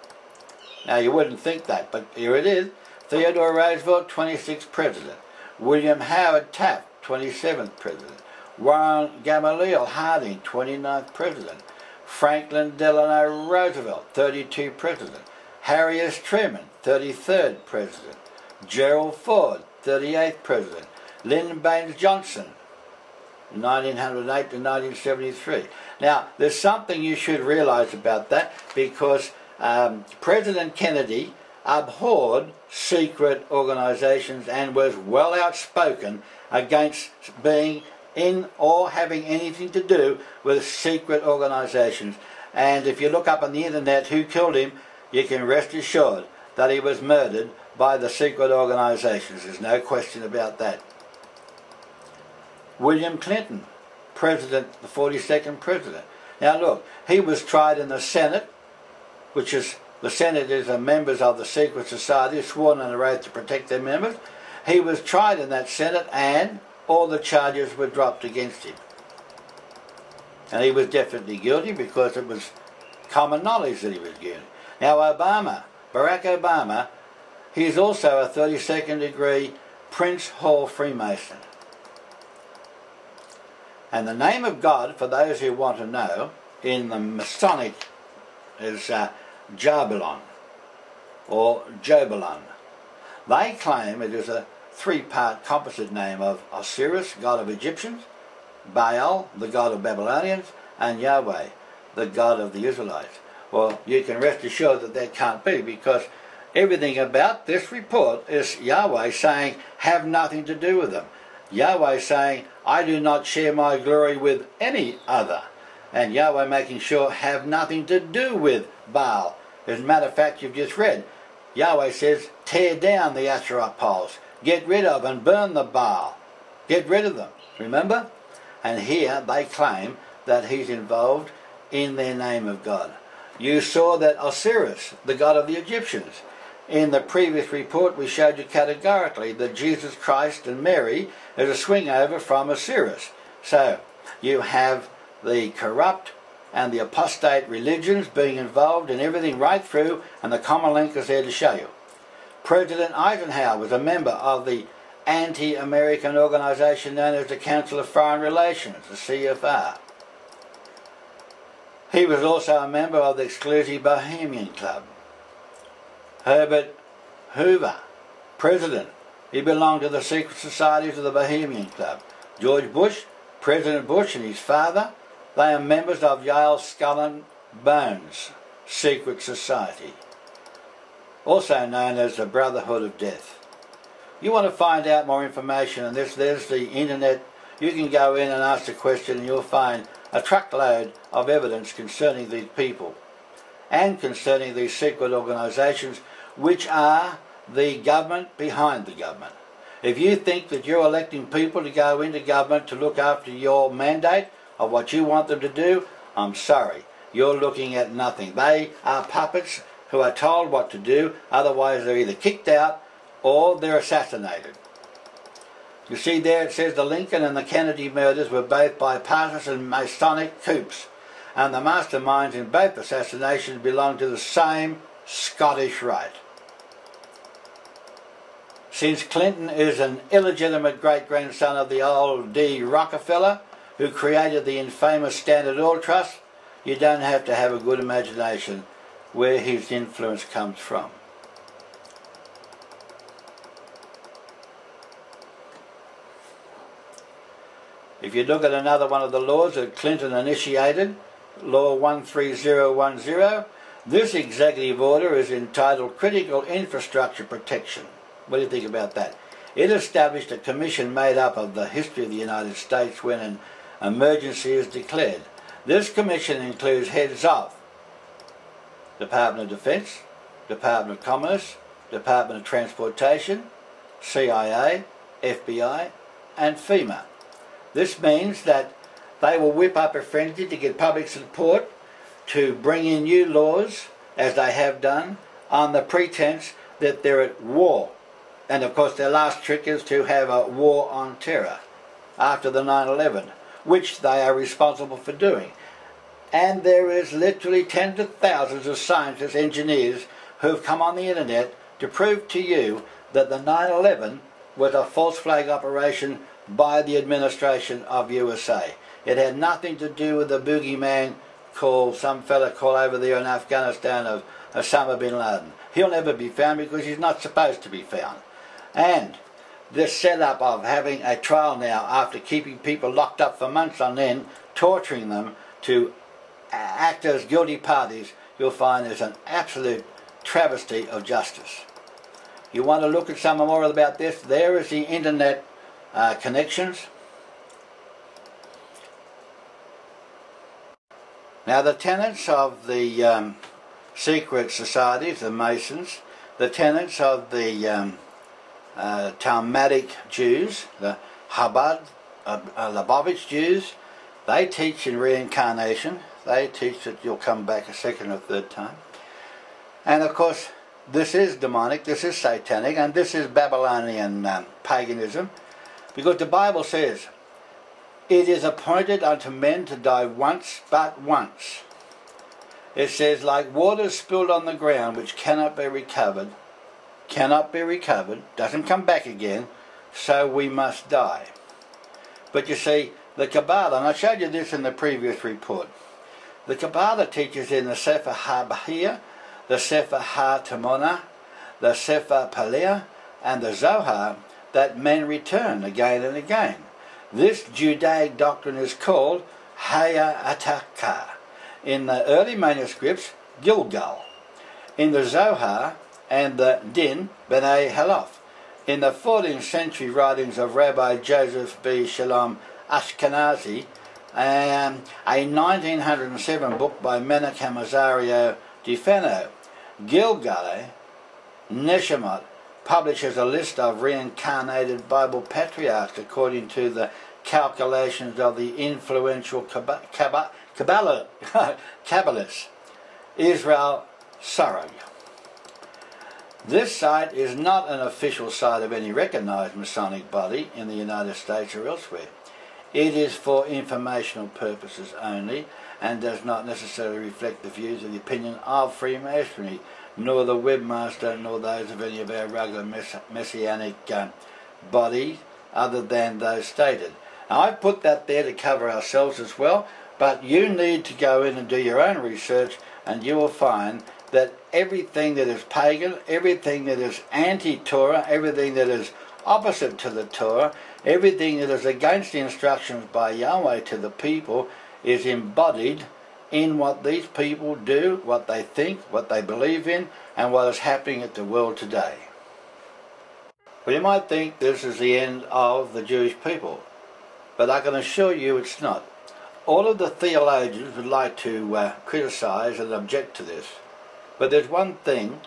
Now you wouldn't think that, but here it is. Theodore Roosevelt, 26th President. William Howard Taft, 27th President. Warren Gamaliel Harding, 29th President. Franklin Delano Roosevelt, 32nd President. Harry S. Truman, 33rd President. Gerald Ford, 38th President. Lyndon Baines Johnson, 1908 to 1973. Now, there's something you should realise about that, because President Kennedy abhorred secret organisations and was well outspoken against being in or having anything to do with secret organisations. And if you look up on the internet who killed him, you can rest assured that he was murdered by the secret organisations. There's no question about that. William Clinton, President, the 42nd President. Now look, he was tried in the Senate, which is, the senators are members of the secret society, sworn on an oath to protect their members. He was tried in that Senate and all the charges were dropped against him. And he was definitely guilty because it was common knowledge that he was guilty. Now Obama, Barack Obama, he's also a 32nd degree Prince Hall Freemason. And the name of God, for those who want to know, in the Masonic is Jabulon. or Jobelon. They claim it is a three-part composite name of Osiris, god of Egyptians, Baal, the god of Babylonians, and Yahweh, the god of the Israelites. Well, you can rest assured that that can't be, because everything about this report is Yahweh saying, have nothing to do with them. Yahweh saying, I do not share my glory with any other. And Yahweh making sure, have nothing to do with Baal. As a matter of fact, you've just read, Yahweh says, tear down the Asherah poles. Get rid of and burn the Baal. Get rid of them. Remember? And here they claim that he's involved in their name of God. You saw that Osiris, the god of the Egyptians. In the previous report we showed you categorically that Jesus Christ and Mary is a swing over from Osiris. So you have the corrupt and the apostate religions being involved in everything right through, and the common link is there to show you. President Eisenhower was a member of the anti-American organisation known as the Council of Foreign Relations, the CFR. He was also a member of the exclusive Bohemian Club. Herbert Hoover, president, he belonged to the secret societies of the Bohemian Club. George Bush, President Bush and his father, they are members of Yale Skull and Bones secret society, also known as the Brotherhood of Death. You want to find out more information on this, there's the internet. You can go in and ask the question and you'll find a truckload of evidence concerning these people and concerning these secret organisations, which are the government behind the government. If you think that you're electing people to go into government to look after your mandate of what you want them to do, I'm sorry, you're looking at nothing. They are puppets who are told what to do, otherwise they're either kicked out or they're assassinated. You see there it says the Lincoln and the Kennedy murders were both bipartisan Masonic coups, and the masterminds in both assassinations belonged to the same Scottish Rite. Since Clinton is an illegitimate great-grandson of the old D. Rockefeller, who created the infamous Standard Oil Trust, you don't have to have a good imagination where his influence comes from. If you look at another one of the laws that Clinton initiated, Law 13010, this executive order is entitled Critical Infrastructure Protection. What do you think about that? It established a commission made up of the history of the United States when an emergency is declared. This commission includes heads of Department of Defense, Department of Commerce, Department of Transportation, CIA, FBI, and FEMA. This means that they will whip up a frenzy to get public support to bring in new laws, as they have done, on the pretense that they're at war. And of course their last trick is to have a war on terror after the 9/11, which they are responsible for doing. And there is literally tens of thousands of scientists, engineers, who have come on the internet to prove to you that the 9/11 was a false flag operation by the administration of USA. It had nothing to do with the boogeyman called, some fella called over there in Afghanistan, of Osama bin Laden. He'll never be found because he's not supposed to be found. And this setup of having a trial now after keeping people locked up for months on end, torturing them to act as guilty parties, you'll find is an absolute travesty of justice. You want to look at some more about this? There is the internet connections. Now the tenets of the secret societies, the Masons, the tenets of the Talmudic Jews, the Chabad, Lubavitch Jews, they teach in reincarnation. They teach that you'll come back a second or third time. And of course, this is demonic, this is satanic, and this is Babylonian paganism, because the Bible says, it is appointed unto men to die once, but once. It says, like water spilled on the ground, which cannot be recovered, doesn't come back again, so we must die. But you see, the Kabbalah, and I showed you this in the previous report, the Kabbalah teaches in the Sefer HaBahir, the Sefer HaTemonah, the Sefer Peleah, and the Zohar that men return again and again. This Judaic doctrine is called Haya Ataka. In the early manuscripts, Gilgal. In the Zohar and the Din B'nai Halof. In the 14th century writings of Rabbi Joseph B. Shalom Ashkenazi, a 1907 book by Menachem Azario Defeno, Gilgal Neshamot publishes a list of reincarnated Bible patriarchs according to the calculations of the influential Kabbalist Israel Sarag. This site is not an official site of any recognized Masonic body in the United States or elsewhere. It is for informational purposes only and does not necessarily reflect the views or the opinion of Freemasonry, nor the webmaster, nor those of any of our regular messianic bodies other than those stated. Now, I've put that there to cover ourselves as well, but you need to go in and do your own research, and you will find that everything that is pagan, everything that is anti-Torah, everything that is opposite to the Torah, everything that is against the instructions by Yahweh to the people is embodied in what these people do, what they think, what they believe in, and what is happening at the world today. Well, you might think this is the end of the Jewish people, but I can assure you it's not. All of the theologians would like to criticize and object to this, but there's one thing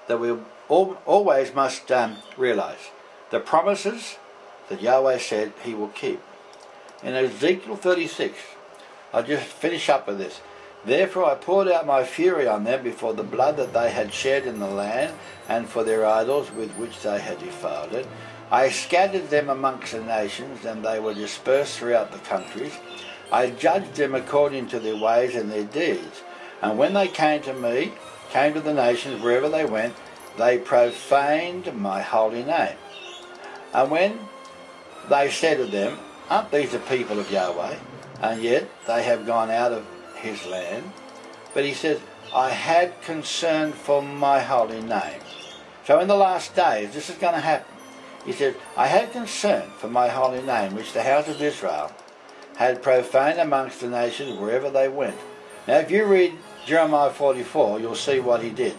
that we always must realize. The promises that Yahweh said he will keep. In Ezekiel 36, I'll just finish up with this. Therefore I poured out my fury on them before the blood that they had shed in the land, and for their idols with which they had defiled it. I scattered them amongst the nations, and they were dispersed throughout the countries. I judged them according to their ways and their deeds. And when they came to me, came to the nations, wherever they went, they profaned my holy name. And when they said to them, aren't these the people of Yahweh? And yet they have gone out of his land. But he says, I had concern for my holy name. So in the last days, this is going to happen. He says, I had concern for my holy name, which the house of Israel had profaned amongst the nations wherever they went. Now if you read Jeremiah 44, you'll see what he did.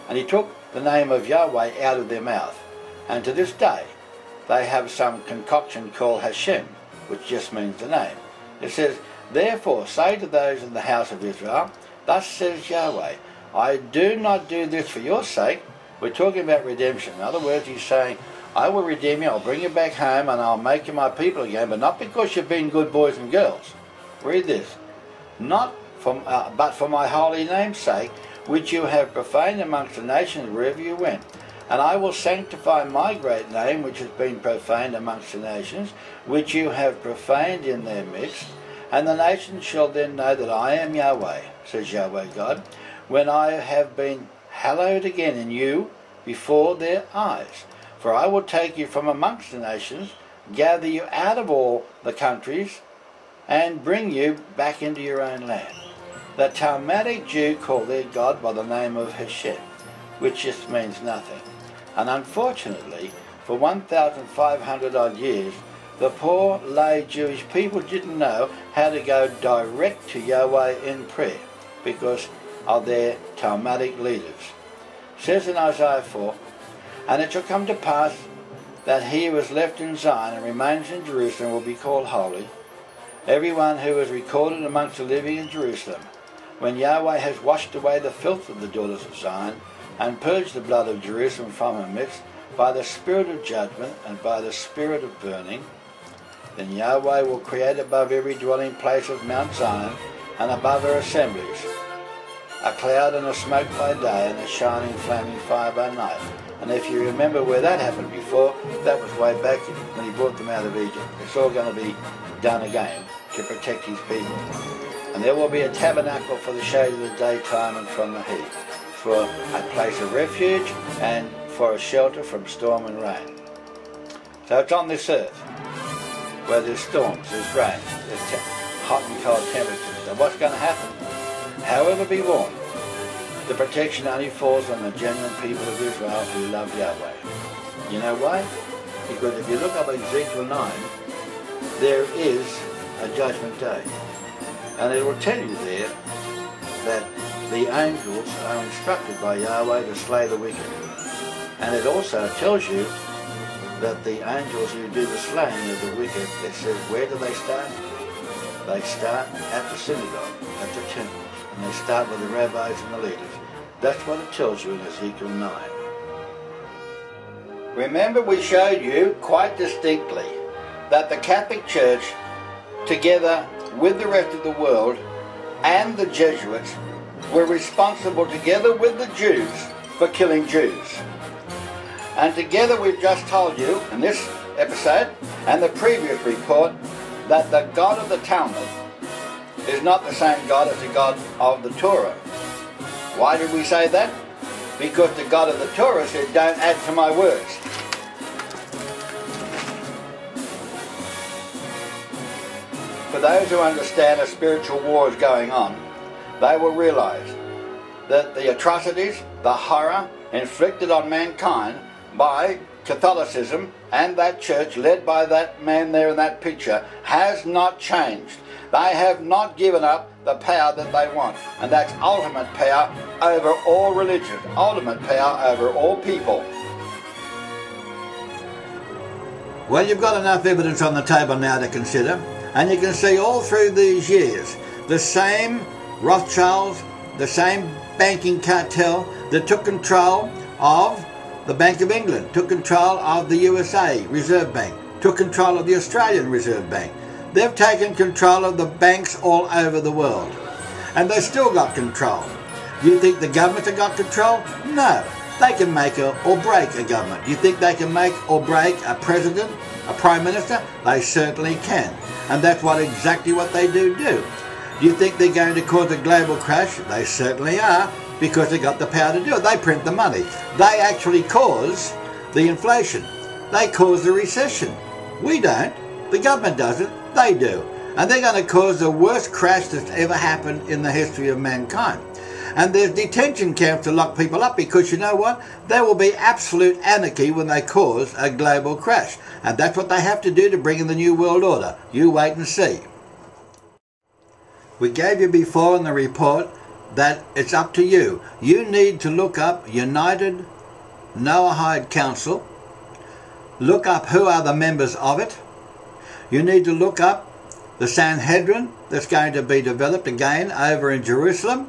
And he took the name of Yahweh out of their mouth. And to this day, they have some concoction called Hashem, which just means the name. It says, therefore say to those in the house of Israel, thus says Yahweh, I do not do this for your sake. We're talking about redemption. In other words, he's saying, I will redeem you, I'll bring you back home, and I'll make you my people again, but not because you've been good boys and girls. Read this. Not from, but for my holy name's sake, which you have profaned amongst the nations wherever you went. And I will sanctify my great name, which has been profaned amongst the nations, which you have profaned in their midst. And the nations shall then know that I am Yahweh, says Yahweh God, when I have been hallowed again in you before their eyes. For I will take you from amongst the nations, gather you out of all the countries, and bring you back into your own land. The Talmudic Jew called their God by the name of Hashem, which just means nothing. And unfortunately, for 1,500 odd years, the poor lay Jewish people didn't know how to go direct to Yahweh in prayer because of their Talmudic leaders. It says in Isaiah 4, and it shall come to pass that he who is left in Zion and remains in Jerusalem will be called holy, everyone who is recorded amongst the living in Jerusalem, when Yahweh has washed away the filth of the daughters of Zion, and purged the blood of Jerusalem from her midst, by the spirit of judgment and by the spirit of burning, then Yahweh will create above every dwelling place of Mount Zion, and above her assemblies, a cloud and a smoke by day, and a shining flaming fire by night. And if you remember where that happened before, that was way back when he brought them out of Egypt. It's all going to be done again to protect his people. And there will be a tabernacle for the shade of the daytime and from the heat, for a place of refuge and for a shelter from storm and rain. So it's on this earth where there's storms, there's rain, there's hot and cold temperatures. So what's going to happen? However, be warned, the protection only falls on the genuine people of Israel who love Yahweh. You know why? Because if you look up Ezekiel 9, there is a judgment day. And it will tell you there that the angels are instructed by Yahweh to slay the wicked. And it also tells you that the angels who do the slaying of the wicked, it says, where do they start? They start at the synagogue, at the temples, and they start with the rabbis and the leaders. That's what it tells you in Ezekiel 9. Remember, we showed you quite distinctly that the Catholic Church, together with the rest of the world and the Jesuits, were responsible, together with the Jews, for killing Jews. And together we've just told you in this episode and the previous report that the God of the Talmud is not the same God as the God of the Torah. Why did we say that? Because the God of the Torah said, don't add to my words. For those who understand a spiritual war is going on, they will realize that the atrocities, the horror inflicted on mankind by Catholicism and that church led by that man there in that picture has not changed. They have not given up the power that they want, and that's ultimate power over all religions, ultimate power over all people. Well, you've got enough evidence on the table now to consider, and you can see all through these years the same Rothschilds, the same banking cartel that took control of the Bank of England, took control of the USA Reserve Bank, took control of the Australian Reserve Bank. They've taken control of the banks all over the world, and they've still got control. You think the government have got control? No. They can make or break a government. You think they can make or break a president, a prime minister? They certainly can. And that's exactly what they do. Do you think they're going to cause a global crash? They certainly are, because they got the power to do it. They print the money. They actually cause the inflation. They cause the recession. We don't. The government doesn't. They do. And they're going to cause the worst crash that's ever happened in the history of mankind. And there's detention camps to lock people up, because you know what? There will be absolute anarchy when they cause a global crash. And that's what they have to do to bring in the New World Order. You wait and see. We gave you before in the report that it's up to you. You need to look up United Noahide Council. Look up who are the members of it. You need to look up the Sanhedrin that's going to be developed again over in Jerusalem.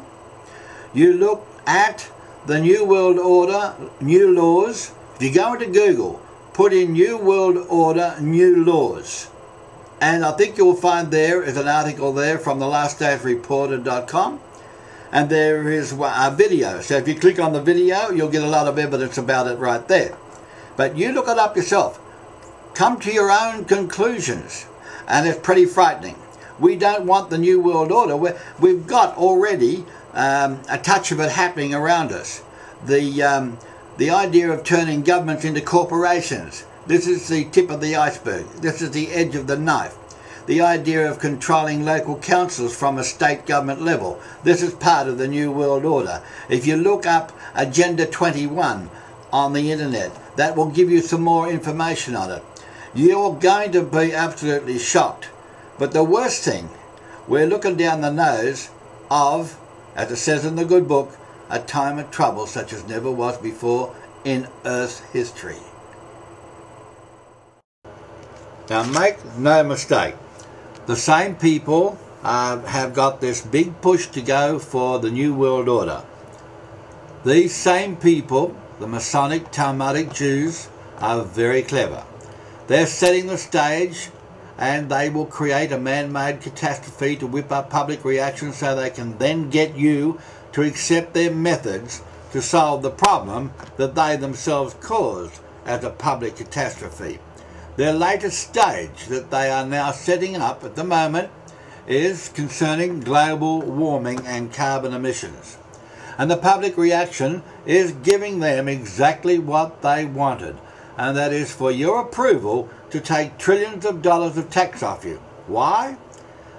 You look at the New World Order, new laws. If you go into Google, put in New World Order, new laws. And I think you'll find there is an article there from thelastdaysreporter.com. And there is a video. So if you click on the video, you'll get a lot of evidence about it right there. But you look it up yourself. Come to your own conclusions. And it's pretty frightening. We don't want the New World Order. We've got already a touch of it happening around us. The idea of turning governments into corporations. This is the tip of the iceberg. This is the edge of the knife. The idea of controlling local councils from a state government level. This is part of the New World Order. If you look up Agenda 21 on the internet, that will give you some more information on it. You're going to be absolutely shocked. But the worst thing, we're looking down the nose of, as it says in the good book, a time of trouble such as never was before in Earth's history. Now make no mistake, the same people have got this big push to go for the New World Order. These same people, the Masonic Talmudic Jews, are very clever. They're setting the stage, and they will create a man-made catastrophe to whip up public reaction so they can then get you to accept their methods to solve the problem that they themselves caused as a public catastrophe. Their latest stage that they are now setting up at the moment is concerning global warming and carbon emissions. And the public reaction is giving them exactly what they wanted, and that is for your approval to take trillions of dollars of tax off you. Why?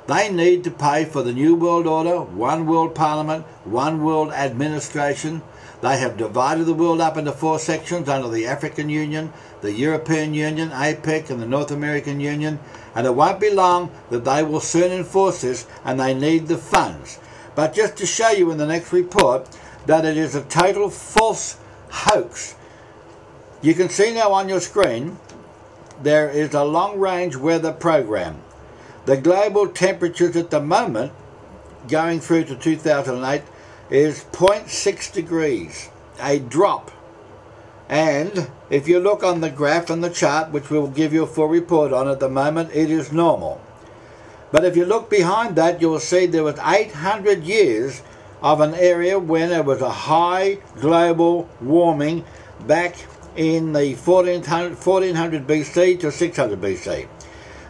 They need to pay for the New World Order, one world parliament, one world administration. They have divided the world up into 4 sections under the African Union, the European Union, APEC, and the North American Union. And it won't be long that they will soon enforce this, and they need the funds. But just to show you in the next report that it is a total false hoax. You can see now on your screen there is a long-range weather program. The global temperatures at the moment, going through to 2008, is 0.6 degrees, a drop. And if you look on the graph and the chart, which we will give you a full report on at the moment, it is normal. But if you look behind that, you will see there was 800 years of an area when there was a high global warming back in the 1400 BC to 600 BC.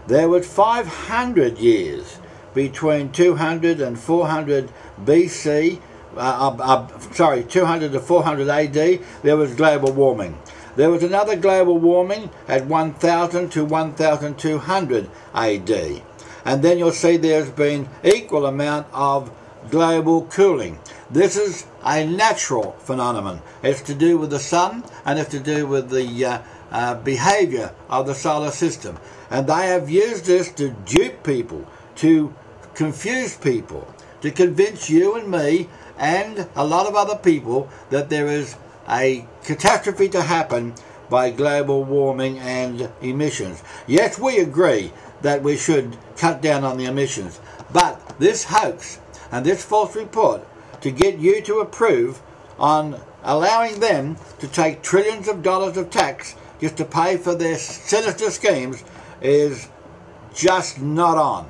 There was 500 years between 200 and 400 BC, 200 to 400 AD, there was global warming. There was another global warming at 1000 to 1200 AD. And then you'll see there's been equal amount of global cooling. This is a natural phenomenon. It's to do with the sun, and it's to do with the behavior of the solar system. And they have used this to dupe people, to confuse people, to convince you and me and a lot of other people that there is a catastrophe to happen by global warming and emissions. Yes, we agree that we should cut down on the emissions, but this hoax and this false report to get you to approve on allowing them to take trillions of dollars of tax just to pay for their sinister schemes is just not on.